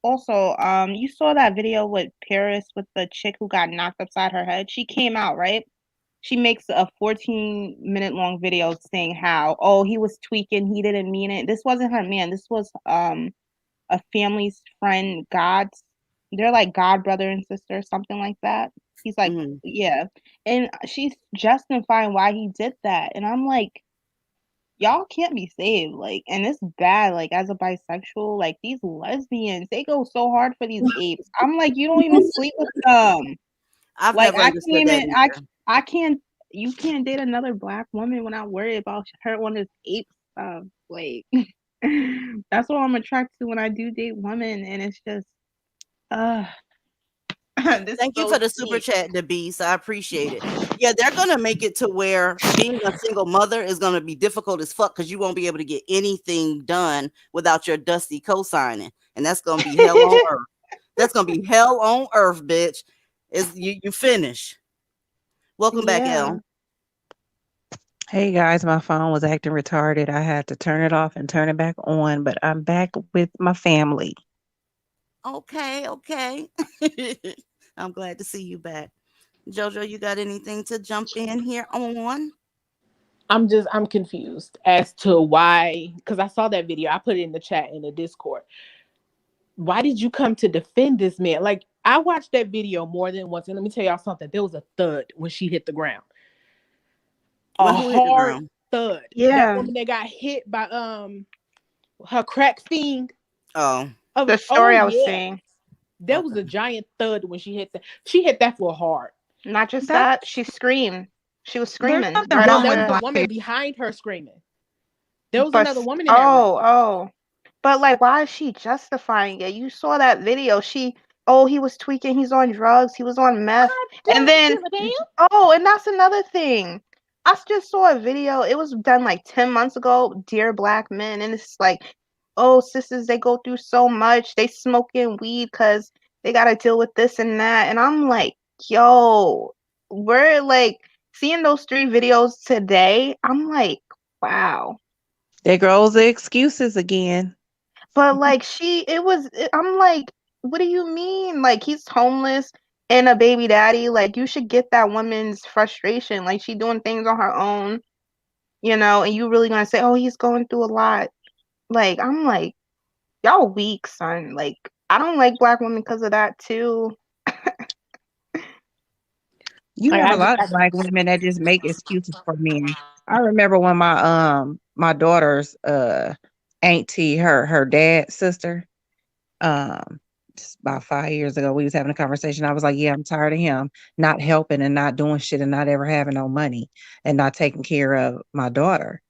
also, you saw that video with Paris with the chick who got knocked upside her head. She came out, right? She makes a 14-minute long video saying how, oh, he was tweaking, he didn't mean it. This wasn't her man. This was a family's friend, God's. They're like god brother and sister, something like that. He's like, Mhm. yeah. And she's justifying why he did that. And I'm like, y'all can't be saved. Like, and it's bad, like as a bisexual, like these lesbians, they go so hard for these apes. I'm like, you don't even sleep with them. I've Like never I can't understood that even either. I can't you can't date another black woman when I worry about her one of this ape stuff. Like that's what I'm attracted to when I do date women, and it's just uh this is Thank you so for the super deep. chat, the beast. I appreciate it. Yeah, they're gonna make it to where being a single mother is gonna be difficult as fuck because you won't be able to get anything done without your dusty co-signing, and that's gonna be hell on earth. That's gonna be hell on earth, bitch. Is you finish? Welcome back, Yeah. L. Hey guys, my phone was acting retarded. I had to turn it off and turn it back on, but I'm back with my family. Okay, okay. I'm glad to see you back. Jojo, you got anything to jump in here on? I'm confused as to why, because I saw that video. I put it in the chat in the Discord. Why did you come to defend this man? Like, I watched that video more than once, and let me tell y'all something. There was a thud when she hit the ground. When A who hit the hard ground? thud. That Yeah. woman that got hit by her crack fiend. Oh, The Oh story I was yes. saying. There was okay. a giant thud when she hit that. She hit that for hard. Not just That that, she screamed. She was There's screaming nothing right No, wrong there after with was a that. black woman people. behind her screaming. There was But another woman in that room. oh. But like, why is she justifying it? You saw that video. Oh, he was tweaking. He's on drugs. He was on meth. I And don't then, give a damn. oh, and that's another thing. I just saw a video. It was done like 10 months ago. Dear Black Men, and it's like, oh, sisters, they go through so much. They smoking weed because they gotta deal with this and that. And I'm like, yo, we're like seeing those 3 videos today. I'm like, wow. there goes the excuses again. But like I'm like, what do you mean? Like he's homeless and a baby daddy. Like you should get that woman's frustration. Like she doing things on her own, and you really gonna say, oh, he's going through a lot. Like I'm like, y'all weak, son. Like I don't like black women because of that too. You Like have I a just, lot of black women that just make excuses for men. I remember when my daughter's auntie, her dad's sister, um just about 5 years ago, we was having a conversation. I was like, yeah, I'm tired of him not helping and not doing shit and not ever having no money and not taking care of my daughter.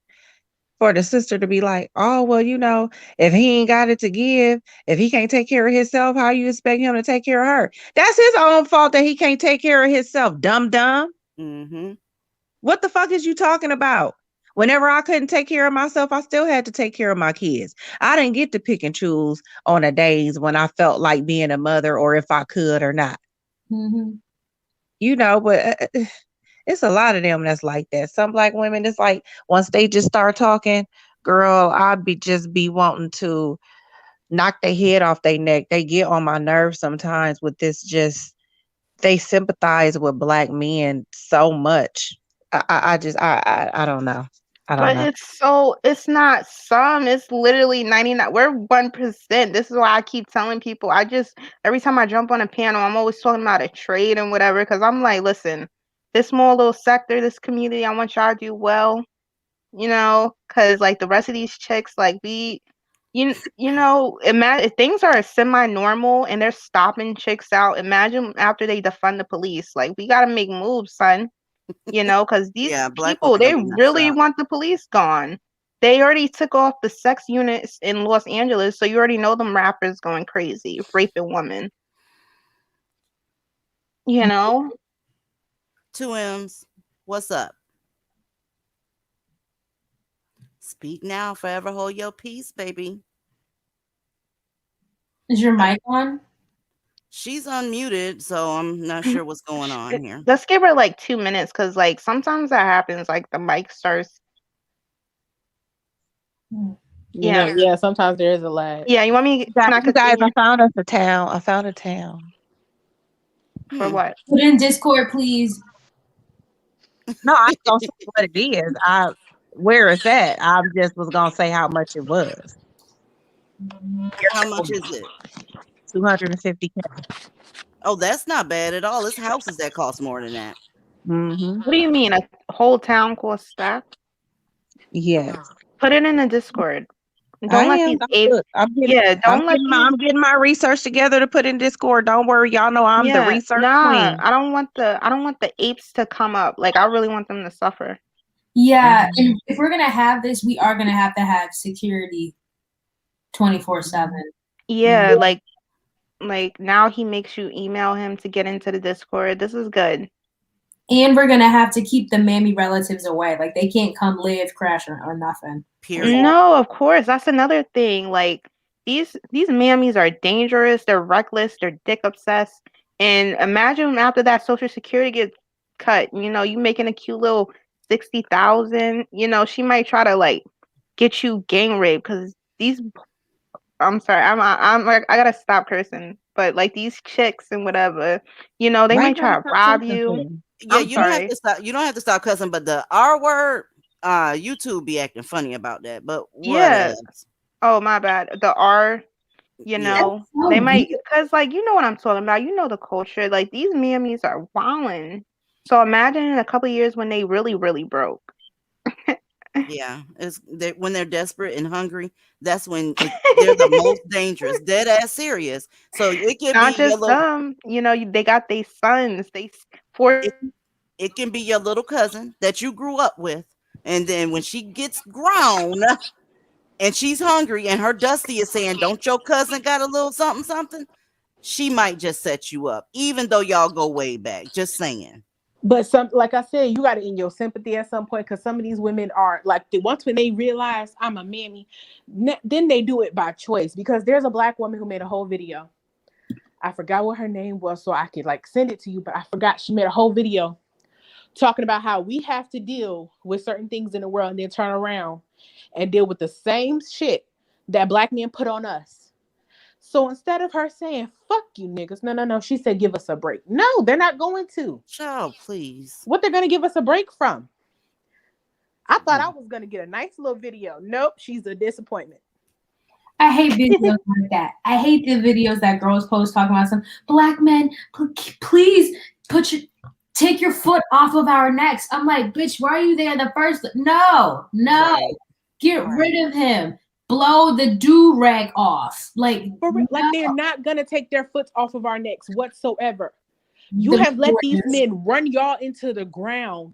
For the sister to be like, oh, well, if he ain't got it to give, if he can't take care of himself, how you expect him to take care of her? That's his own fault that he can't take care of himself, dumb dumb. Mm-hmm. What the fuck is you talking about? Whenever I couldn't take care of myself, I still had to take care of my kids. I didn't get to pick and choose on the days when I felt like being a mother or if I could or not. Mm-hmm. But it's a lot of them that's like that. Some black women, it's like once they just start talking, girl, I'd be wanting to knock their head off their neck. They get on my nerves sometimes with this just they sympathize with black men so much. I don't know. I don't But know. it's not some, it's literally 99. We're 1%. This is why I keep telling people. Every time I jump on a panel, I'm always talking about a trade and whatever, because I'm like, listen, this small little sector, this community, I want y'all to do well, because like the rest of these chicks, like imagine if things are semi-normal and they're stopping chicks out. Imagine after they defund the police. Like we got to make moves, son. Because these Yeah, black people, women they don't be not really stopped. want the police gone. They already took off the sex units in Los Angeles, so you already know them rappers going crazy, raping women. You know? Two M's. What's up? Speak now, forever hold your peace, baby. Is your I, mic on? she's unmuted, so I'm not sure what's going on here. Let's give her like 2 minutes because like sometimes that happens, like the mic starts. You Yeah. know, yeah, sometimes there is a lag. Yeah, you want me can I You guys, continue? I found us a town. I found a town. For what? Put in Discord, please. No, I ain't gonna say what it is. Where it's at. I just was gonna say how much it was. How much is it? 250K. Oh, that's not bad at all. It's houses that cost more than that. Mm-hmm. What do you mean? A whole town costs that? Yes. Put it in the Discord. I Don't let am. these apes. Look, Yeah, don't let these. I'm getting my research together to put in Discord. Don't worry, y'all know I'm the Yeah, research nah. queen. I don't want the apes to come up. Like I really want them to suffer. Yeah, Mhm. and if we're gonna have this, we are gonna have to have security 24/7. Yeah, like now he makes you email him to get into the Discord. This is good. And we're gonna have to keep the mammy relatives away. Like they can't come live, crash, or nothing. Period. No, of course. That's another thing. Like these mammies are dangerous, they're reckless, they're dick obsessed. And imagine after that social security gets cut, you know, you making a cute little 60,000, you know, she might try to like get you gang raped because these I'm sorry, I'm like I gotta stop cursing. But like these chicks and whatever, you know, they Why you might gotta try to stop rob cussing you. for? Yeah, I'm you don't have sorry. to stop. You don't have to stop cussing, but the R word, YouTube be acting funny about that. But what Yeah. else? Oh my bad. The R, you Yeah. know, they might because like you know what I'm talking about. You know the culture. Like these mammies are wilding. So imagine in a couple of years when they really, really broke. Yeah, when they're desperate and hungry. That's when they're the most dangerous, dead ass serious. So it can Not be your just little, them, you know, they got their sons. They for it, it can be your little cousin that you grew up with, and then when she gets grown and she's hungry, and her Dusty is saying, "Don't your cousin got a little something, something?" She might just set you up, even though y'all go way back. Just saying. But some, like I said, you got to in your sympathy at some point because some of these women are like once when they realize I'm a mammy, then they do it by choice. Because there's a black woman who made a whole video. I forgot what her name was, so I could like send it to you, but I forgot she made a whole video talking about how we have to deal with certain things in the world and then turn around and deal with the same shit that black men put on us. So instead of her saying, fuck you niggas, no, no, no, she said, give us a break. No, they're not going to. Child, please. What they're going to give us a break from? I thought I Mm. was going to get a nice little video. Nope, she's a disappointment. I hate videos like that. I hate the videos that girls post talking about some black men. Please take your foot off of our necks. I'm like, bitch, why are you there in the first? No, Right. get rid of him. Blow the do rag off. Like, Like they're not going to take their foot off of our necks whatsoever. You the have let these men run y'all into the ground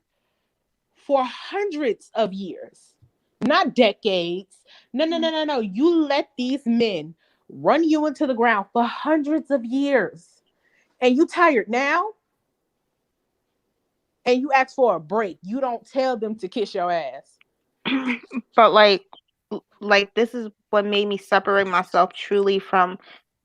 for hundreds of years, not decades. No, no, no, no, no. You let these men run you into the ground for hundreds of years. And you tired now? And you ask for a break. You don't tell them to kiss your ass. but like this is what made me separate myself truly from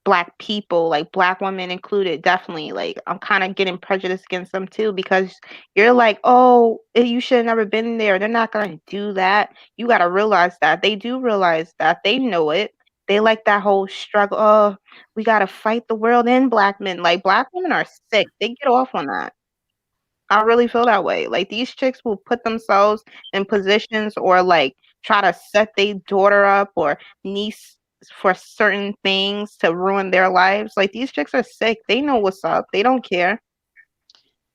black people, like black women included. Definitely, like I'm kind of getting prejudiced against them too because you're like, oh, you should have never been there, they're not gonna do that. You got to realize that they do realize that, they know it. They like that whole struggle. Oh, we got to fight the world in black men. Like black women are sick, they get off on that. I really feel that way. Like these chicks will put themselves in positions or like try to set their daughter up or niece for certain things to ruin their lives. Like these chicks are sick. They know what's up. They don't care.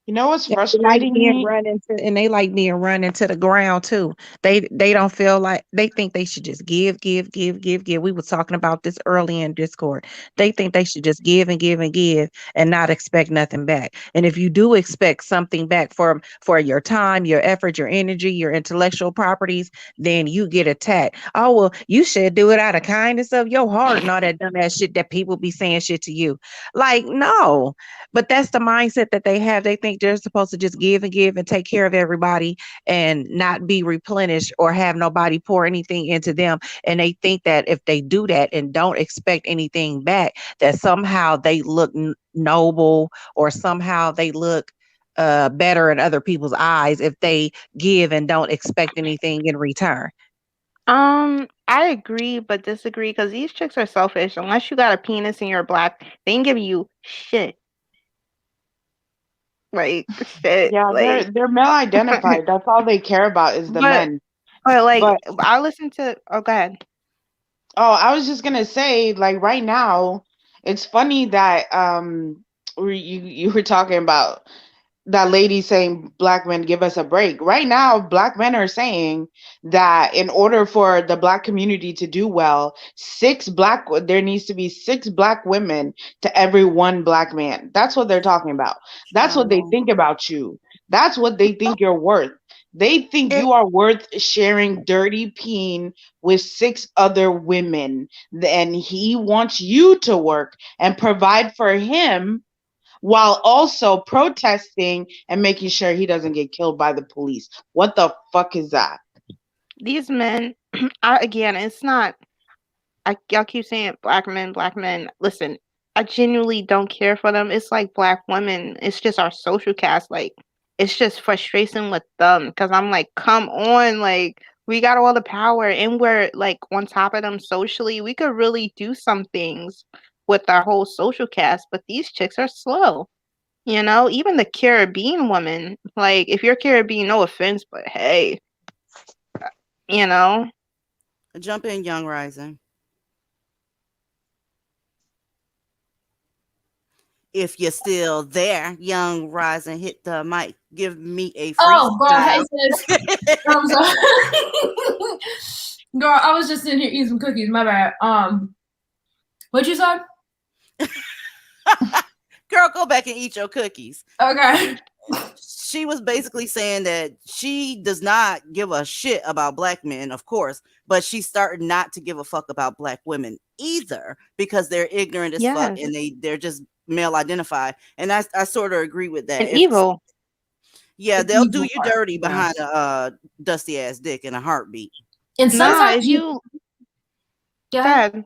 You know what's Yeah, they like frustrating being me? run into, and they like being run into the ground too. They don't feel like, they think they should just give, give, give, give, give. We were talking about this early in Discord. They think they should just give and give and give and not expect nothing back. And if you do expect something back for your time, your effort, your energy, your intellectual properties, then you get attacked. Oh well, you should do it out of kindness of your heart and all that dumbass shit that people be saying shit to you. Like, no. But that's the mindset that they have. They think they're supposed to just give and take care of everybody and not be replenished or have nobody pour anything into them. And they think that if they do that and don't expect anything back, that somehow they look noble, or somehow they look better in other people's eyes if they give and don't expect anything in return. I agree but disagree because these chicks are selfish. Unless you got a penis and you're black, they ain't giving you shit. Like shit. Yeah, Like they're male identified. That's all they care about is the but men. like But I listen to go ahead. oh, I was just gonna say, like right now, it's funny that you were talking about that lady saying black men give us a break. Right now, black men are saying that in order for the black community to do well, there needs to be 6 black women to every 1 black man. That's what they're talking about. That's what they Oh, think about you. That's what they think you're worth. They think It, you are worth sharing dirty peen with 6 other women. And he wants you to work and provide for him while also protesting and making sure he doesn't get killed by the police. What the fuck is that? these men, again, it's not. Y'all keep saying black men, black men. Listen, I genuinely don't care for them. It's like black women. It's just our social cast. Like, it's just frustration with them because I'm like, come on, like we got all the power and we're like on top of them socially. We could really do some things with our whole social cast, but these chicks are slow. You know, even the Caribbean woman. Like, if you're Caribbean, no offense, but hey, you know, jump in, Young Rising. If you're still there, Young Rising, hit the mic. Give me a Oh, girl, hey freestyle. sis. I'm sorry. Girl, I was just sitting here eating some cookies. My bad. What you said? Girl, go back and eat your cookies. Okay. She was basically saying that she does not give a shit about black men, of course, but she's starting not to give a fuck about black women either because they're ignorant as fuck yes, and they're just male identified. And I sort of agree with that. and evil. Yeah, The they'll do evil you part. dirty Yeah. behind a dusty ass dick in a heartbeat. And Nah, sometimes if you go go ahead. ahead.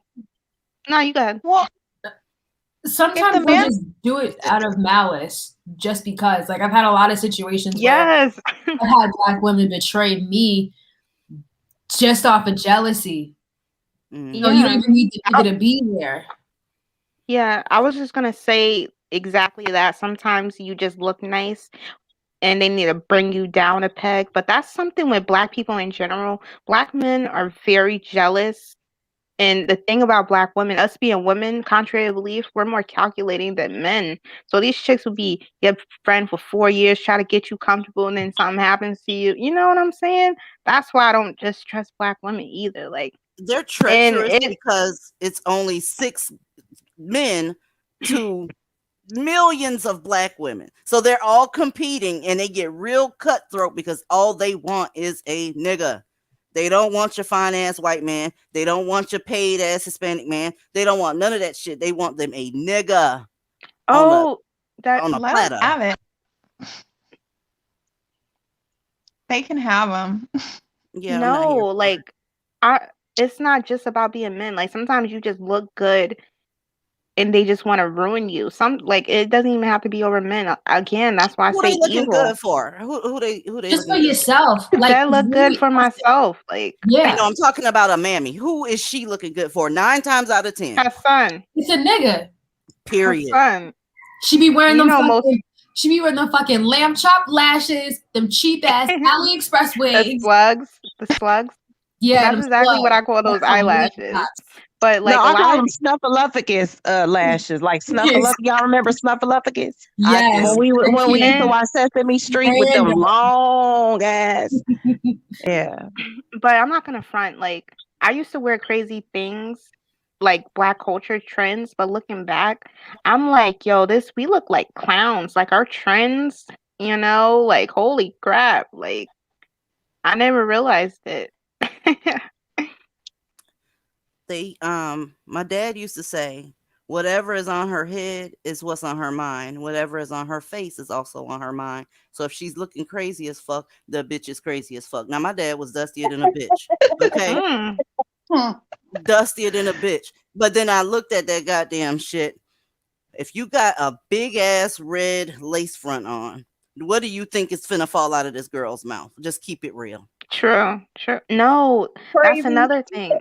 No, you go ahead. Well, if the Sometimes they'll man, just do it out of malice just because. Like, I've had a lot of situations where Yes. I've had black women betray me just off of jealousy. Mm. So you don't Yeah. even need the nigga to be there. Yeah, I was just gonna say exactly that. Sometimes you just look nice and they need to bring you down a peg. But that's something with black people in general. Black men are very jealous. And the thing about black women, us being women, contrary to belief, we're more calculating than men. So these chicks will be your friend for 4 years, try to get you comfortable, and then something happens to you. You know what I'm saying? That's why I don't just trust black women either. Like, They're and treacherous it, because it's only 6 men to millions of black women. So they're all competing and they get real cutthroat because all they want is a nigga. They don't want your fine ass white man. They don't want your paid ass Hispanic man. They don't want none of that shit. They want them a nigga on a oh, that on a Let them platter. have it. They can have them. Yeah, I'm not no, here for it. like, it's not just about being men. Like, sometimes you just look good and they just want to ruin you. Like, it doesn't even have to be over men. Again, that's why I Who they say looking evil. good for? Who they Just for looking good for? yourself. Like, That look good really, for myself. Like, yeah. No, I'm talking about a mammy. Who is she looking good for? 9 times out of 10. her son. It's a nigga. Her Period. son. She be wearing You them know, fucking she be wearing them fucking lamb chop lashes, them cheap ass AliExpress the wigs. slugs. The slugs. Yeah, That's them exactly what I slugs. call those That's some lamb eyelashes. chops. But No, like a I lot call of them snuffleupagus lashes. Like Yes. Y'all remember snuffleupagus? I Yes. do. When we used to and watch Sesame Street with them Random. long ass. Yeah. but I'm not gonna front, like I used to wear crazy things like black culture trends, but looking back, I'm like, yo, this we look like clowns. Like our trends, like holy crap. Like I never realized it. My dad used to say, whatever is on her head is what's on her mind. Whatever is on her face is also on her mind. So if she's looking crazy as fuck, the bitch is crazy as fuck. Now my dad was dustier than a bitch. Okay? Mm. Dustier than a bitch. But then I looked at that goddamn shit. If you got a big ass red lace front on, what do you think is finna fall out of this girl's mouth? Just keep it real. True, true. No, that's Crazy. another thing.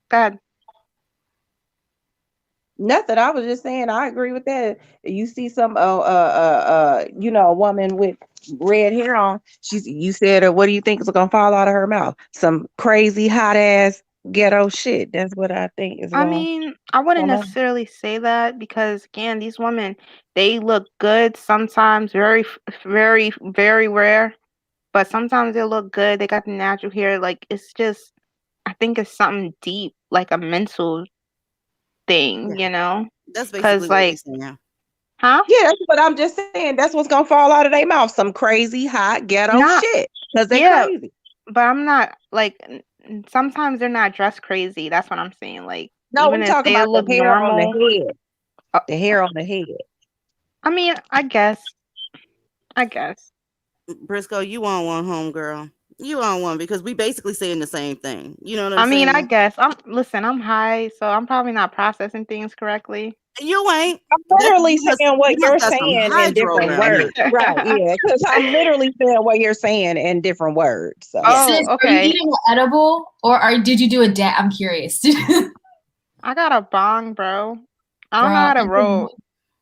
God. Nothing. I was just saying I agree with that. You see some a woman with red hair on, you said what do you think is gonna fall out of her mouth? Some crazy hot ass ghetto shit. That's what I think is I going mean, I wouldn't on. necessarily say that because again, these women, they look good sometimes, very, very rare, but sometimes they look good. They got the natural hair. Like it's just, I think it's something deep, like a mental thing, That's Because basically what we like, saying. huh? Yeah, that's what I'm just saying. That's what's gonna fall out of their mouth. Some crazy hot ghetto Not, shit. Because they yeah, crazy. but I'm not like. Sometimes they're not dressed crazy. That's what I'm saying. Like No, even we if talking they about the look hair on normal. the head. uh, The hair on the head. I mean, I guess. I guess. Briscoe, you on one, home girl. You on one because we basically saying the same thing. You know what I'm I mean, I saying? guess. I'm high, so I'm probably not processing things correctly. You ain't. I'm That literally saying what you you're must got some saying in hydro different around you. words. Right, yeah. Because I'm literally saying what you're saying in different words. So Yeah. Oh, Sis, are you okay. eating an edible or did you do a dab? I'm curious. I got a bong, bro. I don't know Girl, how to roll.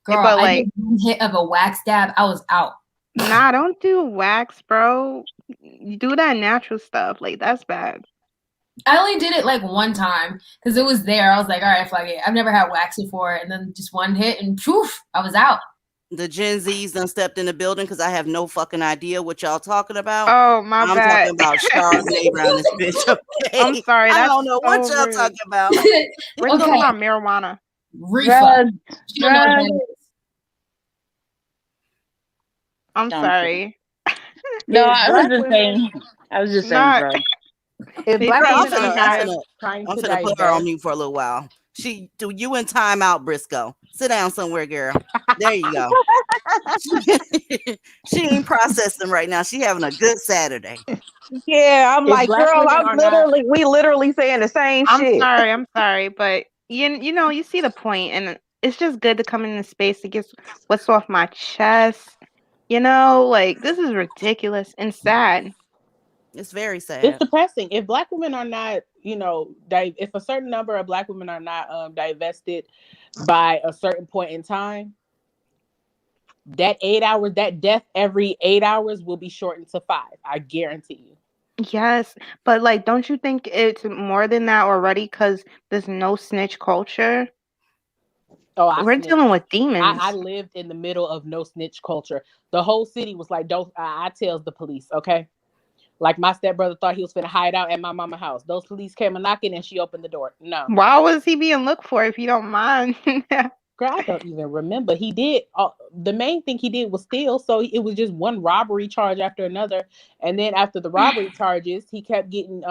But I did like, one hit of a wax dab. I was out. nah, don't do wax, bro. You do that natural stuff. Like that's bad. I only did it like one time because it was there. I was like, all right, fuck it. I've never had wax before. And then just one hit and poof, I was out. The Gen Zs done stepped in the building because I have no fucking idea what y'all talking about. Oh, my I'm bad. talking about Chardonnay around this bitch. Okay? I'm sorry. I That's don't know what so y'all rude. talking about. We're Okay. talking about marijuana. Reefa. She don't know what that is. I'm sorry. No, If I was black just women, saying. I was just saying, Not. bro. if They black Girl, saying I'm that women I'm finna, are I'm high. finna, Trying I'm to finna put her on divest. mute for a little while. You in timeout, Briscoe. Sit down somewhere, girl. There you go. She ain't processing right now. She having a good Saturday. yeah, I'm If like, black girl, women are not, we literally saying the same I'm shit. sorry. I'm sorry, but you see the point, and it's just good to come in the space to get what's off my chest. Like this is ridiculous and sad. It's very it's sad. depressing. If black women are not, if a certain number of black women are not divested by a certain point in time, that 8 hours, that death every 8 hours will be shortened to 5. I guarantee you. Yes, but like, don't you think it's more than that already? Because there's no snitch culture. Oh, I We're snitch. dealing with I demons. lived in the middle of no snitch culture. The whole city was like, "Don't." I tells the police, okay. Like my stepbrother thought he was gonna hide out at my mama's house. Those police came a knocking and she opened the door. No, Why was he being looked for if you don't mind? girl, I don't even remember. He did. The main thing he did was steal. So it was just one robbery charge after another. And then after the robbery charges, he kept getting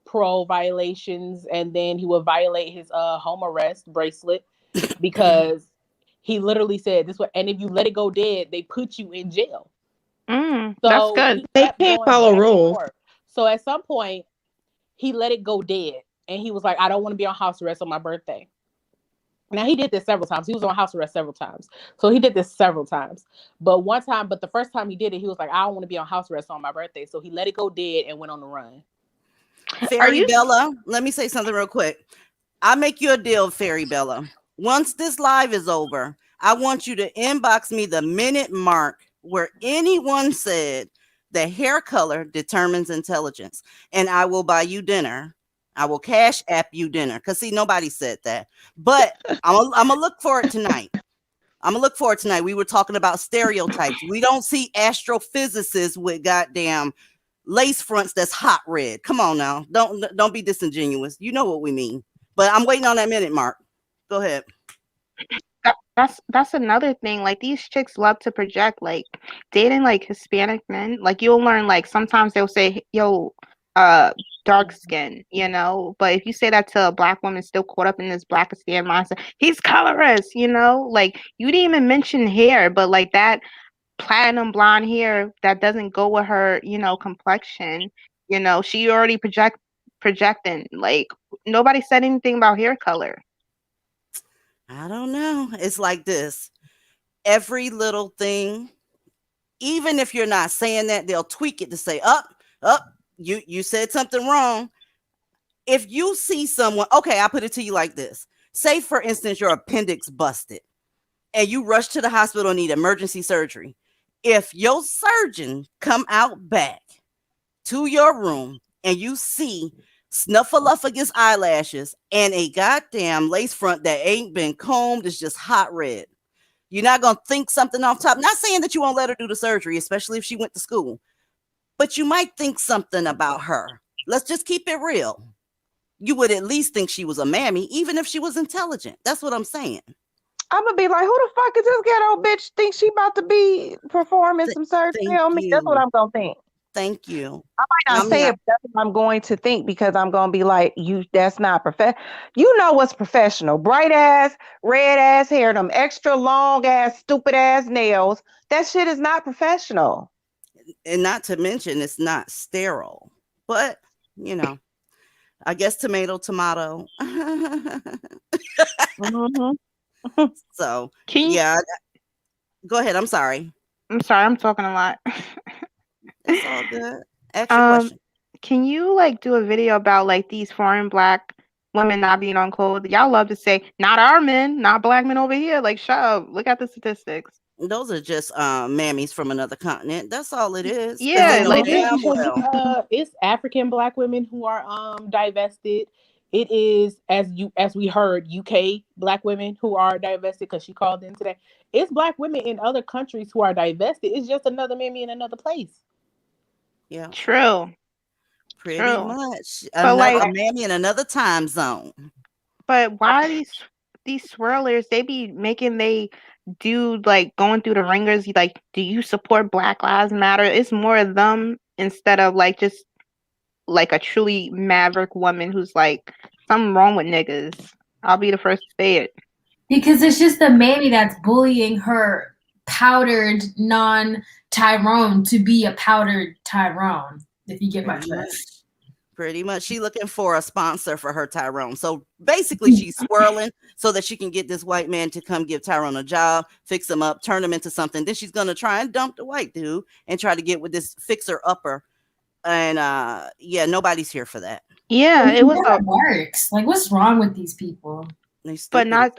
parole violations, and then he would violate his home arrest bracelet because he literally said this. And if you let it go dead, they put you in jail. That's So good. he They kept can't going follow back and rules. forth. So at some point, he let it go dead. And he was like, I don't want to be on house arrest on my birthday. Now he did this several times. He was on house arrest several times. So he did this several times. But the first time he did it, he was like, I don't want to be on house arrest on my birthday. So he let it go dead and went on the run. Are Fairy you? Bella, let me say something real quick. I make you a deal, Fairy Bella. Once this live is over, I want you to inbox me the minute mark where anyone said the hair color determines intelligence, and I will buy you dinner I will cash app you dinner. Cause see, nobody said that. But I'm gonna look for it tonight. I'm gonna look for it tonight. We were talking about stereotypes. We don't see astrophysicists with goddamn lace fronts that's hot red. Come on now. Don't be disingenuous. You know what we mean. But I'm waiting on that minute mark. Go ahead. That's another thing. Like these chicks love to project. Like dating like Hispanic men. Like you'll learn. Like sometimes they'll say, "Yo, dark skin," you know. But if you say that to a black woman still caught up in this Blackistan mindset, he's colorist, you know. Like you didn't even mention hair, but like that platinum blonde hair that doesn't go with her, you know, complexion. You know, she already projecting. Like nobody said anything about hair color. I don't know. It's like this. Every little thing, even if you're not saying that, they'll tweak it to say, up, you said something wrong. If you see someone, okay, I'll put it to you like this. Say, for instance, your appendix busted and you rush to the hospital and need emergency surgery. If your surgeon come out back to your room and you see snuffleupagus eyelashes and a goddamn lace front that ain't been combed, is just hot red, you're not going to think something off top. Not saying that you won't let her do the surgery, especially if she went to school, but you might think something about her. Let's just keep it real. You would at least think she was a mammy, even if she was intelligent. That's what I'm saying. I'm gonna be like, who the fuck is this ghetto bitch? Think she about to be performing some surgery on me? That's what I'm gonna think. Thank you. I might not say it, but that's what I'm going to think, because I'm gonna be like, that's not professional. You know what's professional? Bright ass, red ass hair, them extra long ass, stupid ass nails. That shit is not professional. And not to mention, it's not sterile. But, you know, I guess tomato. Mm-hmm. So, yeah. Go ahead. I'm sorry. I'm sorry. I'm talking a lot. It's all good. Ask your question. Can you like do a video about like these foreign black women not being on code? Y'all love to say, not our men, not black men over here. Like, shut up. Look at the statistics. Those are just mammies from another continent. That's all it is. Yeah, like it's African black women who are divested. It is, as we heard, UK black women who are divested, because she called in today. It's black women in other countries who are divested. It's just another mammy in another place. Yeah. True. Pretty much. But like a mammy in another time zone. But why these swirlers, they be making they dude like going through the ringers, like, do you support Black Lives Matter? It's more of them instead of like just like a truly maverick woman who's like, something wrong with niggas. I'll be the first to say it. Because it's just the mammy that's bullying her powdered non-Tyrone to be a powdered Tyrone, if you get my drift. Pretty much. She looking for a sponsor for her Tyrone. So basically she's swirling so that she can get this white man to come give Tyrone a job, fix him up, turn him into something. Then she's going to try and dump the white dude and try to get with this fixer upper. And yeah, nobody's here for that. Yeah, it was works. Like, what's wrong with these people? But not.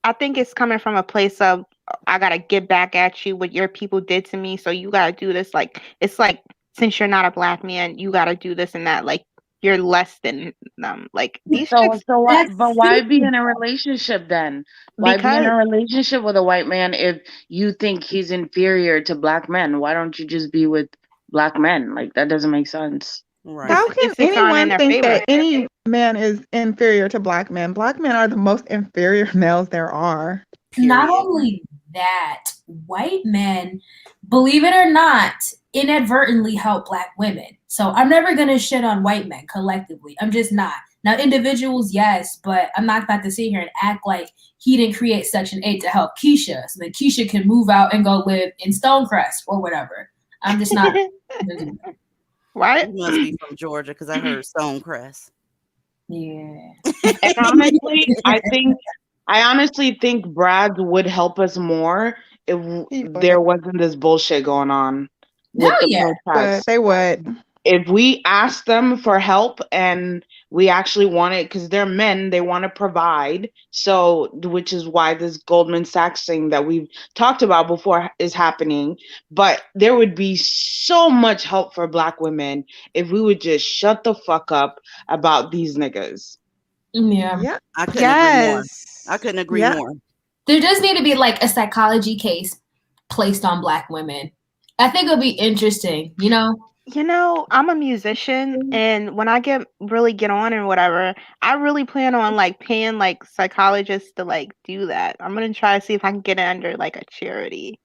I think it's coming from a place of, I gotta get back at you what your people did to me, so you gotta do this. Like, it's like, since you're not a black man, you gotta do this and that. Like, you're less than them. Like these chicks. But why be in a relationship then? Why be in a relationship with a white man if you think he's inferior to black men? Why don't you just be with black men? Like, that doesn't make sense. Right. How can anyone think that any man is inferior to black men? Black men are the most inferior males there are. Period. Not only that, white men, believe it or not, inadvertently help black women. So I'm never going to shit on white men collectively. I'm just not. Now, individuals, yes, but I'm not about to sit here and act like he didn't create Section 8 to help Keisha so that Keisha can move out and go live in Stonecrest or whatever. I'm just not. Right? You must be from Georgia because I heard Stonecrest. Yeah. And honestly, I honestly think Brad would help us more if there wasn't this bullshit going on. They would. if we ask them for help and we actually want it, because they're men, they want to provide. So, which is why this Goldman Sachs thing that we've talked about before is happening. But there would be so much help for Black women if we would just shut the fuck up about these niggas. Yeah. Yeah. I couldn't agree more. I Yes. couldn't agree Yeah. more. There does need to be like a psychology case placed on Black women. I think it'll be interesting, you know? I'm a musician, and when I get on and whatever, I really plan on like paying like psychologists to like do that. I'm gonna try to see if I can get it under like a charity.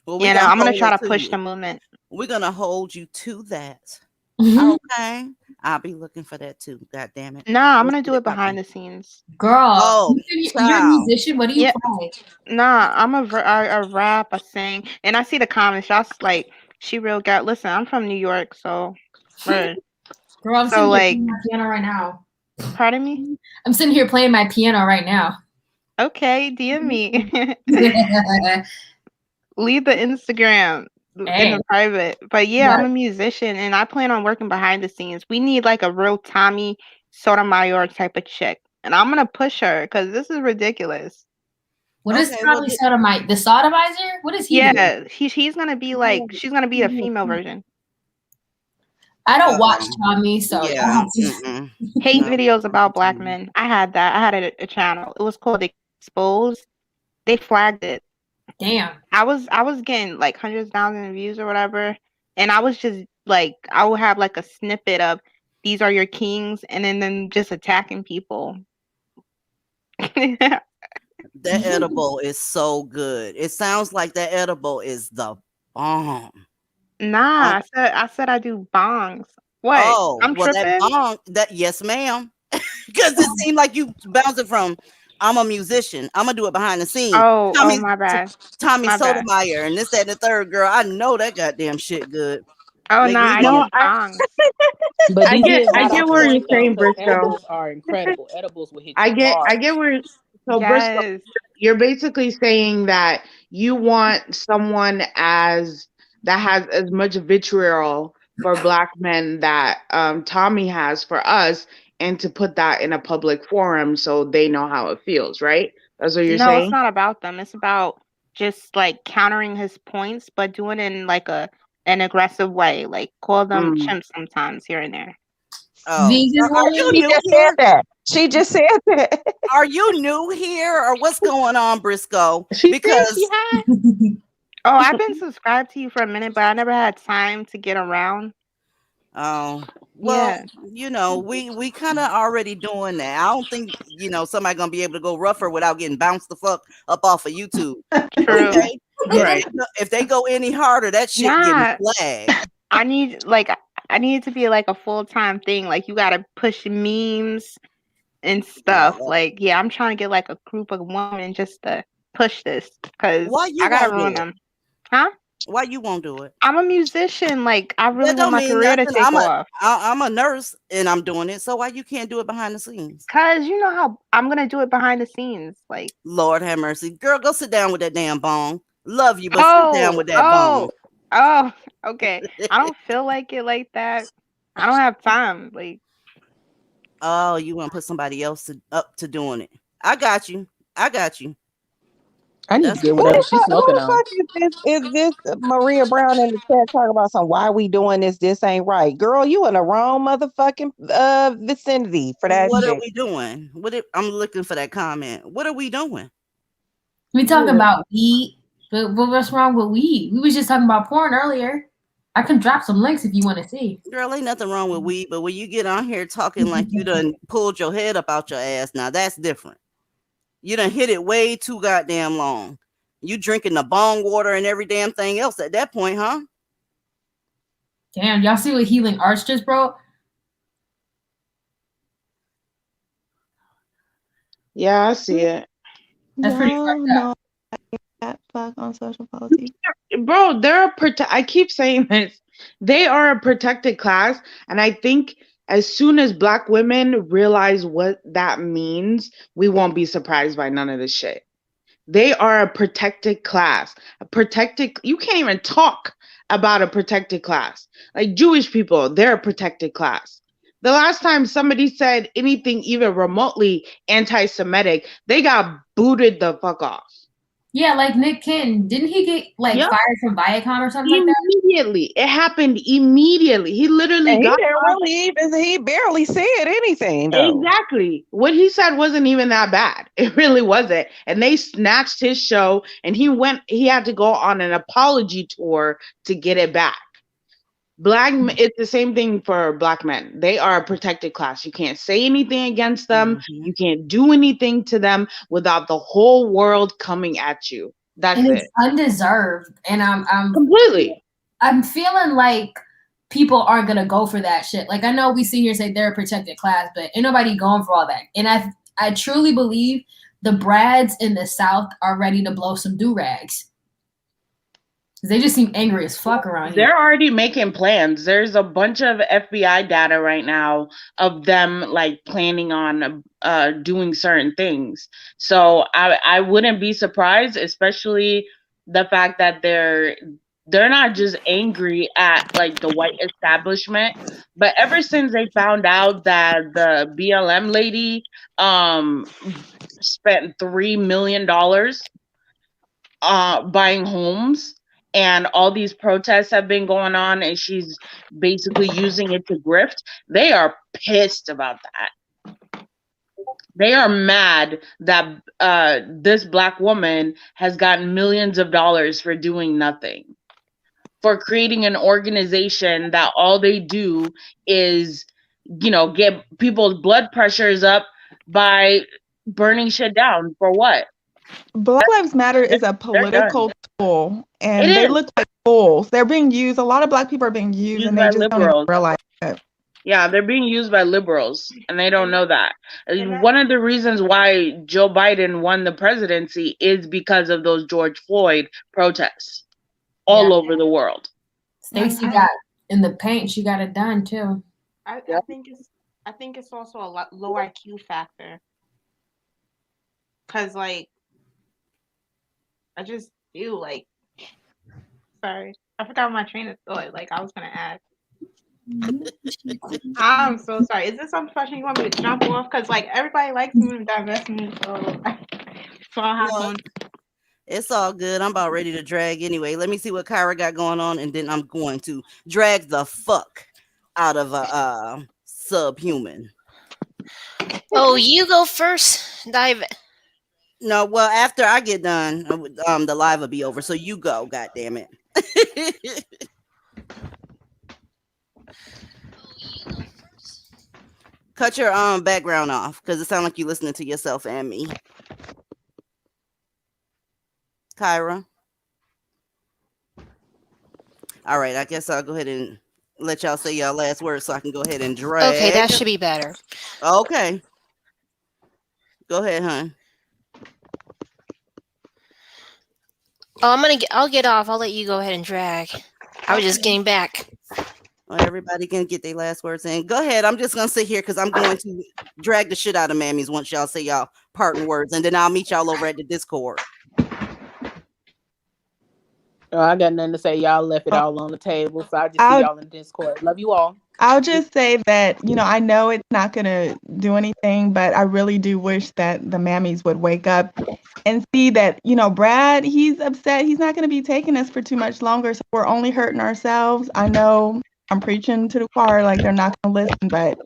Well, we gonna I'm gonna hold try it to to push you. the movement. We're gonna hold you to that. Mhm. Okay. I'll be looking for that too. God damn it. Nah, I'm Let's gonna get do it it behind popping. the scenes. Girl, Oh, you're a child. musician. What do you Yeah, play? nah, I rap, I sing, and I see the comments. Y'all's like, she real got. Listen, I'm from New York, so, right. Girl, I'm So sitting here like, playing my piano right now. pardon me. I'm sitting here playing my piano right now. Okay, DM me. Leave the Instagram in Hey, the private. But yeah, I'm a musician and I plan on working behind the scenes. We need like a real Tommy Sotomayor type of chick. And I'm gonna push her because this is ridiculous. what is Okay, well, Tommy Sotomayor? The sodomizer? What is he doing? Yeah, she's gonna be like she's gonna be the female version. I don't watch um, Tommy, so y'all yeah. have to. Mm-mm. Hate No. videos about black men. I had that. I had a channel. It was called Exposed. They flagged it. Damn. I was getting like hundreds of thousands of views or whatever, and I was just like I would have like a snippet of these are your kings, and then them just attacking people. That edible is so good. It sounds like that edible is the bomb. Nah, Um, I said I do bongs. What? oh, I'm well, that tripping? bong, that yes, ma'am. Because it seemed like you bouncing from. I'm a musician. I'm gonna do it behind the scene. Oh, my bad. Tommy My bad. Sotomayor and this, that, and the third girl. I know that goddamn shit good. Oh, Make nah, me I wanna. do No, I bongs. But I these get is I not get on where you're point though. saying, So Briscoe. edibles are incredible. Edibles will hit I you get hard. I get where so Briscoe, Yes. you're basically saying that you want someone as that has as much vitriol for Black men that Tommy has for us, and to put that in a public forum so they know how it feels, right? That's what you're No, it's saying? not about them. It's about just like countering his points, but doing it in like an aggressive way. Like call them Mm. chimps sometimes here and there. Oh, Vegan are you woman? She new just said here? that. She just said that. Are you new here, or what's going on, Briscoe? She said she Because had. Oh, I've been subscribed to you for a minute, but I never had time to get around. oh, well, Yeah, we kind of already doing that. I don't think somebody gonna be able to go rougher without getting bounced the fuck up off of YouTube. true. Okay, Right. if they go any harder, that shit getting Nah, flagged. I need like I need it to be like a full-time thing. Like you gotta push memes and stuff. Oh, Like, yeah, I'm trying to get like a group of women just to push this because why you I gotta won't ruin do it? them. Huh? Why you won't do it? I'm a musician. Like, I really That want don't my mean career to nothing. take off. I'm a nurse and I'm doing it. So why you can't do it behind the scenes? Cause you know how I'm gonna do it behind the scenes. Like, Lord have mercy, girl, go sit down with that damn bong. Love you, but sit down oh, with that bong. oh, oh, okay. I don't feel like it like that. I don't have time. Like, Oh, you want to put somebody else up to doing it? I got you. I got you. I need to That's get Who whatever the she's fuck? Who smoking the on. fuck is this? Is this Maria Brown in the chat talking about some? Why we doing this? This ain't right, girl. You in the wrong motherfucking vicinity for that what are shit. we doing? I'm looking for that comment. What are we doing? We talking Yeah. about weed, but what's wrong with weed? We was just talking about porn earlier. I can drop some links if you want to see. Girl, ain't nothing wrong with weed, but when you get on here talking like you done pulled your head up out your ass, now that's different. You done hit it way too goddamn long. You drinking the bong water and every damn thing else at that point, huh? Damn, y'all see what Healing Arts just broke? Yeah, I see it. That's pretty No, fucked up. no, that fuck on social policy. Bro, I keep saying this. They are a protected class, and I think as soon as Black women realize what that means, we won't be surprised by none of this shit. They are a protected class. You can't even talk about a protected class. Like Jewish people, they're a protected class. The last time somebody said anything even remotely anti-Semitic, they got booted the fuck off. Yeah, like Nick Cannon. Didn't he get like Yep. fired from Viacom or something like that? Immediately. It happened immediately. He literally And he got didn't off. really even, he barely said anything though. Exactly. What he said wasn't even that bad. It really wasn't. And they snatched his show and he had to go on an apology tour to get it back. It's the same thing for black men. They are a protected class. You can't say anything against them. Mhm. You can't do anything to them without the whole world coming at you. That's And it. it's undeserved. And I'm Completely. I'm feeling like people aren't gonna go for that shit. Like I know we sit here and say they're a protected class, but ain't nobody going for all that. And I truly believe the Brads in the South are ready to blow some do-rags. They just seem angry as fuck around here. They're already making plans. There's a bunch of FBI data right now of them like planning on doing certain things. So I wouldn't be surprised, especially the fact that they're not just angry at like the white establishment, but ever since they found out that the BLM lady spent $3 million buying homes, and all these protests have been going on and she's basically using it to grift, they are pissed about that. They are mad that this black woman has gotten millions of dollars for doing nothing, for creating an organization that all they do is, get people's blood pressures up by burning shit down. For what? Black Lives Matter is a political tool, and they look like fools. They're being used. A lot of black people are being used, and they just don't even realize it. Yeah, they're being used by liberals, and they don't know that. One of the reasons why Joe Biden won the presidency is because of those George Floyd protests all over the world. Stacey got in the paint. She got it done too. I think it's also a low IQ factor. Cause like I just feel like sorry. I forgot my train of thought. Like I was gonna ask. I'm so sorry. Is this some question you want me to jump off? Cause like everybody likes me with divestment, so I'll have on. It's all good. I'm about ready to drag anyway. Let me see what Kyra got going on, and then I'm going to drag the fuck out of a subhuman. Oh, you go first. Dive. No, well, after I get done, the live will be over. So you go, god damn it. Cut your background off because it sounds like you're listening to yourself and me. Kyra. All right, I guess I'll go ahead and let y'all say y'all last words so I can go ahead and drag. Okay, that should be better. Okay. Go ahead, hon. Oh, I'll get off. I'll let you go ahead and drag. I was just getting back. Well, everybody can get their last words in. Go ahead. I'm just gonna sit here because I'm going to drag the shit out of mammies once y'all say y'all parting words, and then I'll meet y'all over at the Discord. Oh, I got nothing to say. Y'all left it all on the table, so I'll just see y'all in Discord. Love you all. I'll just say that, I know it's not going to do anything, but I really do wish that the mammies would wake up and see that, Brad, he's upset. He's not going to be taking us for too much longer, so we're only hurting ourselves. I know I'm preaching to the choir like they're not going to listen, but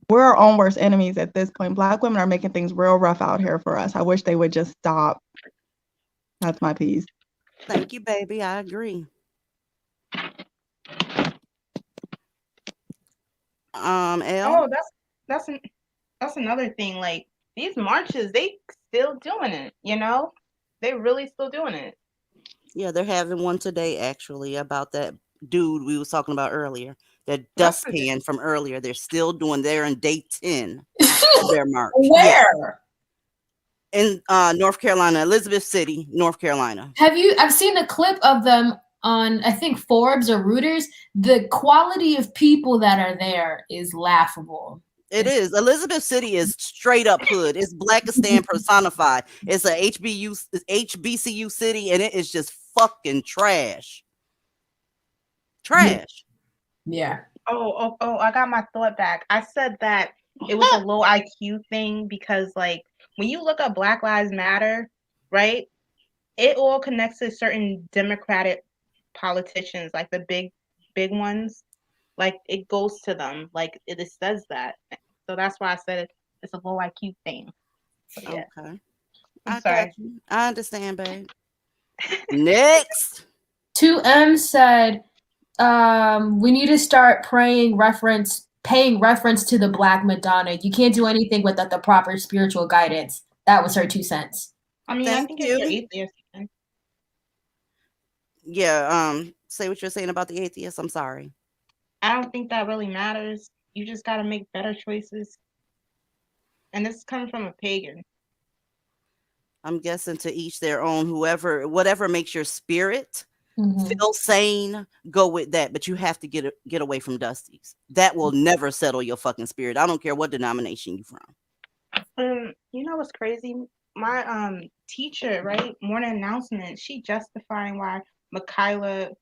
we're our own worst enemies at this point. Black women are making things real rough out here for us. I wish they would just stop. That's my piece. Thank you, baby. I agree. Oh, that's another thing. Like these marches, they still doing it. They really still doing it. Yeah, they're having one today actually about that dude we was talking about earlier. That dustpan from earlier. They're still doing. They're in day 10 of their march. Where? In North Carolina, Elizabeth City, North Carolina. I've seen a clip of them on, I think, Forbes or Reuters. The quality of people that are there is laughable. It is. Elizabeth City is straight up hood. It's Blackistan personified. It's a HBCU city, and it is just fucking trash. Trash. Yeah. Oh, I got my thought back. I said that it was a low IQ thing because, like, when you look up Black Lives Matter, right, it all connects to certain Democratic politicians, like the big ones. Like, it goes to them. Like, it says that. So that's why I said it's a low IQ thing. So, yeah. Okay. I'm I sorry. got you. I understand, babe. Next. 2M said, we need to start paying reference to the Black Madonna. You can't do anything without the proper spiritual guidance. That was her 2 cents. I mean, I Thank think if you. you're atheist, you can. Yeah, say what you're saying about the atheists. I'm sorry. I don't think that really matters. You just got to make better choices. And this is coming from a pagan. I'm guessing to each their own. Whatever makes your spirit feel sane, go with that. But you have to get away from Dusties. That will never settle your fucking spirit. I don't care what denomination you from. You know what's crazy? My teacher, right, morning announcement, she justifying why MacLeod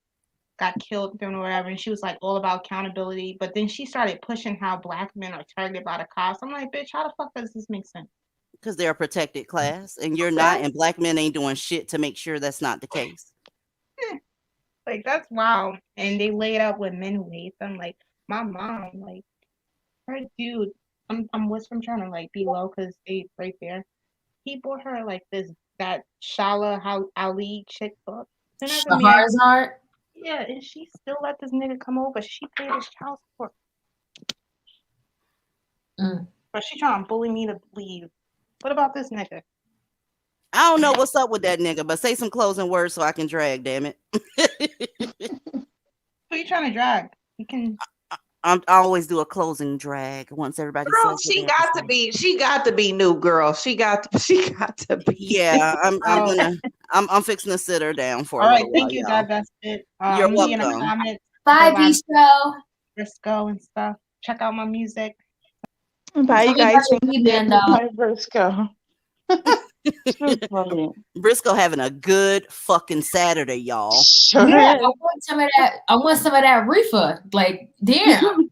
got killed or whatever, and she was like all about accountability. But then she started pushing how Black men are targeted by the cops. I'm like, bitch, how the fuck does this make sense? Because they're a protected class, and you're not, and Black men ain't doing shit to make sure that's not the case. Like, that's wild. And they laid out with men who hate them. Like, my mom, like, her dude, I'm trying to, like, be low because they right there. He bought her, like, that Shala Ali chick book. Shahrazad? Yeah, and she still let this nigga come over. She paid his child support. But she trying to bully me to leave. What about this nigga? I don't know what's up with that nigga, but say some closing words so I can drag, damn it. Who you trying to drag? You can. I always do a closing drag once everybody Girl, says she got to be new, girl. She got to be. Yeah, I'm fixing to sit her down for a All right, little thank while, you, y'all. divested. You're I'm gonna be in the welcome. comments. Bye, Bistro. Briscoe and stuff. Check out my music. Bye, you guys. Thank you. Man, Bye, Briscoe. Briscoe having a good fucking Saturday, y'all. Sure yeah, is. I want some of that reefer. Like, damn.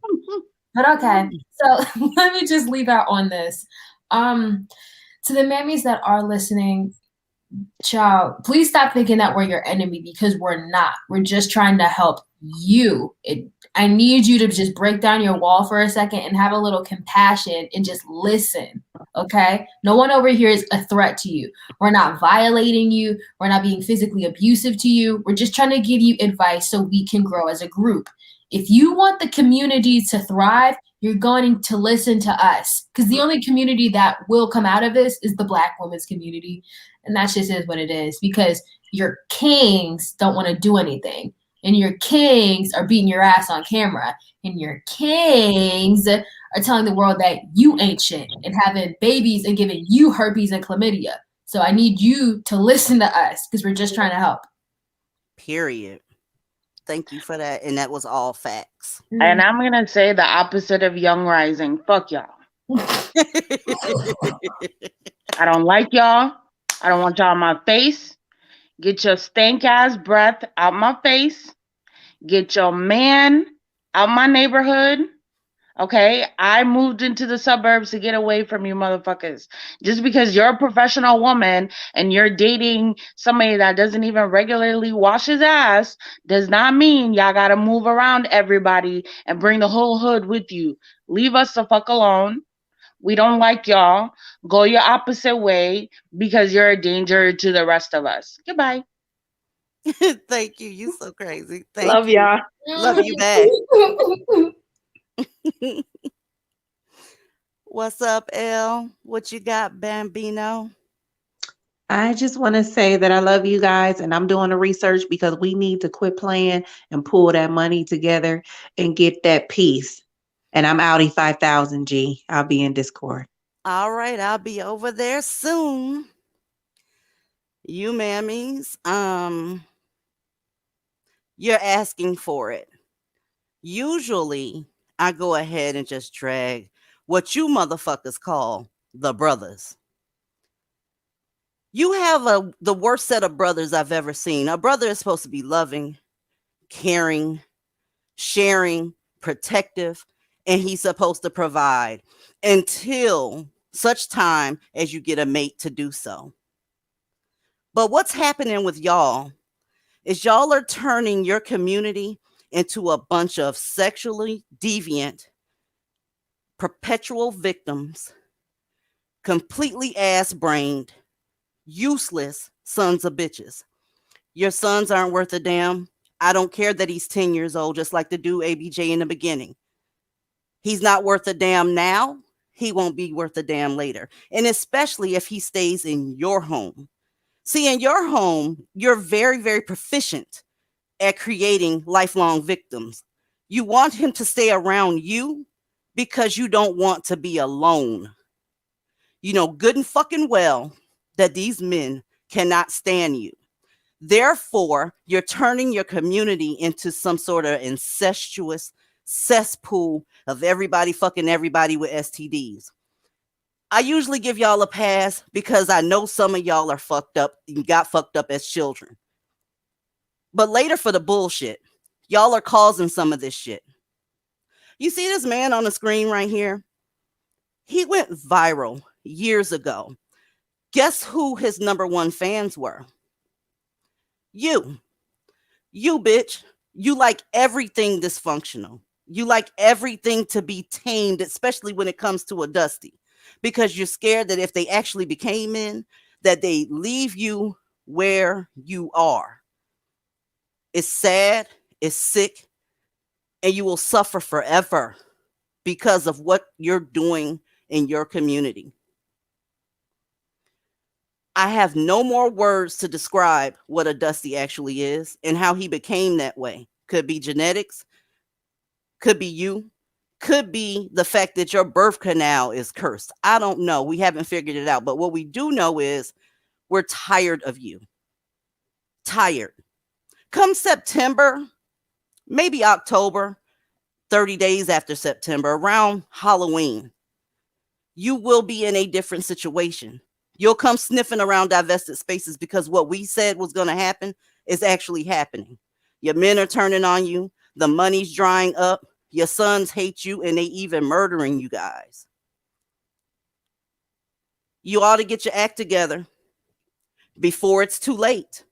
But okay. So let me just leave out on this. To the mammies that are listening, child, please stop thinking that we're your enemy, because we're not. We're just trying to help you. I need you to just break down your wall for a second and have a little compassion and just listen. Okay? No one over here is a threat to you. We're not violating you. We're not being physically abusive to you. We're just trying to give you advice so we can grow as a group. If you want the community to thrive, you're going to listen to us, because the only community that will come out of this is the Black women's community. And that just is what it is, because your kings don't want to do anything. And your kings are beating your ass on camera. And your kings are telling the world that you ain't shit and having babies and giving you herpes and chlamydia. So I need you to listen to us, because we're just trying to help. Period. Thank you for that. And that was all facts. And I'm going to say the opposite of Young Rising. Fuck y'all. I don't like y'all. I don't want y'all in my face. Get your stank ass breath out my face. Get your man out my neighborhood. Okay? I moved into the suburbs to get away from you motherfuckers. Just because you're a professional woman and you're dating somebody that doesn't even regularly wash his ass does not mean y'all gotta move around everybody and bring the whole hood with you. Leave us the fuck alone. We don't like y'all. Go your opposite way because you're a danger to the rest of us. Goodbye. Thank you. You so crazy. Thank Love you. y'all. Love you back. What's up, Elle? What you got, Bambino? I just want to say that I love you guys, and I'm doing the research because we need to quit playing and pull that money together and get that peace. And I'm Audi 5000 G. I'll be in Discord. All right, I'll be over there soon. You mammies, you're asking for it. Usually, I go ahead and just drag what you motherfuckers call the brothers. You have the worst set of brothers I've ever seen. A brother is supposed to be loving, caring, sharing, protective, and he's supposed to provide until such time as you get a mate to do so. But what's happening with y'all is y'all are turning your community into a bunch of sexually deviant, perpetual victims, completely ass brained, useless sons of bitches. Your sons aren't worth a damn. I don't care that he's 10 years old, just like the dude ABJ in the beginning. He's not worth a damn now. He won't be worth a damn later. And especially if he stays in your home. See, in your home, you're very, very proficient at creating lifelong victims. You want him to stay around you because you don't want to be alone. You know good and fucking well that these men cannot stand you. Therefore, you're turning your community into some sort of incestuous cesspool of everybody fucking everybody with STDs. I usually give y'all a pass because I know some of y'all are fucked up and got fucked up as children. But later for the bullshit, y'all are causing some of this shit. You see this man on the screen right here? He went viral years ago. Guess who his number one fans were? You. You, bitch. You like everything dysfunctional. You like everything to be tamed, especially when it comes to a Dusty. Because you're scared that if they actually became men, that they leave you where you are. It's sad, it's sick, and you will suffer forever because of what you're doing in your community. I have no more words to describe what a Dusty actually is and how he became that way. Could be genetics, could be you, could be the fact that your birth canal is cursed. I don't know. We haven't figured it out. But what we do know is we're tired of you. Tired. Come September, maybe October, 30 days after September, around Halloween, you will be in a different situation. You'll come sniffing around divested spaces because what we said was going to happen is actually happening. Your men are turning on you. The money's drying up. Your sons hate you and they even murdering you guys. You ought to get your act together before it's too late.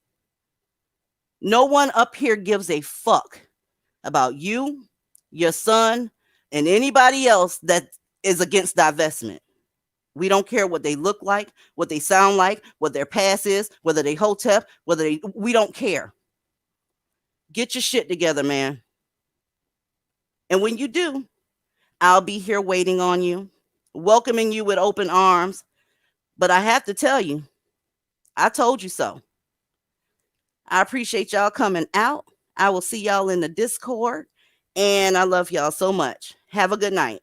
No one up here gives a fuck about you, your son, and anybody else that is against divestment. We don't care what they look like, what they sound like, what their past is, whether they hotep, we don't care. Get your shit together, man. And when you do, I'll be here waiting on you, welcoming you with open arms. But I have to tell you, I told you so. I appreciate y'all coming out. I will see y'all in the Discord. And I love y'all so much. Have a good night.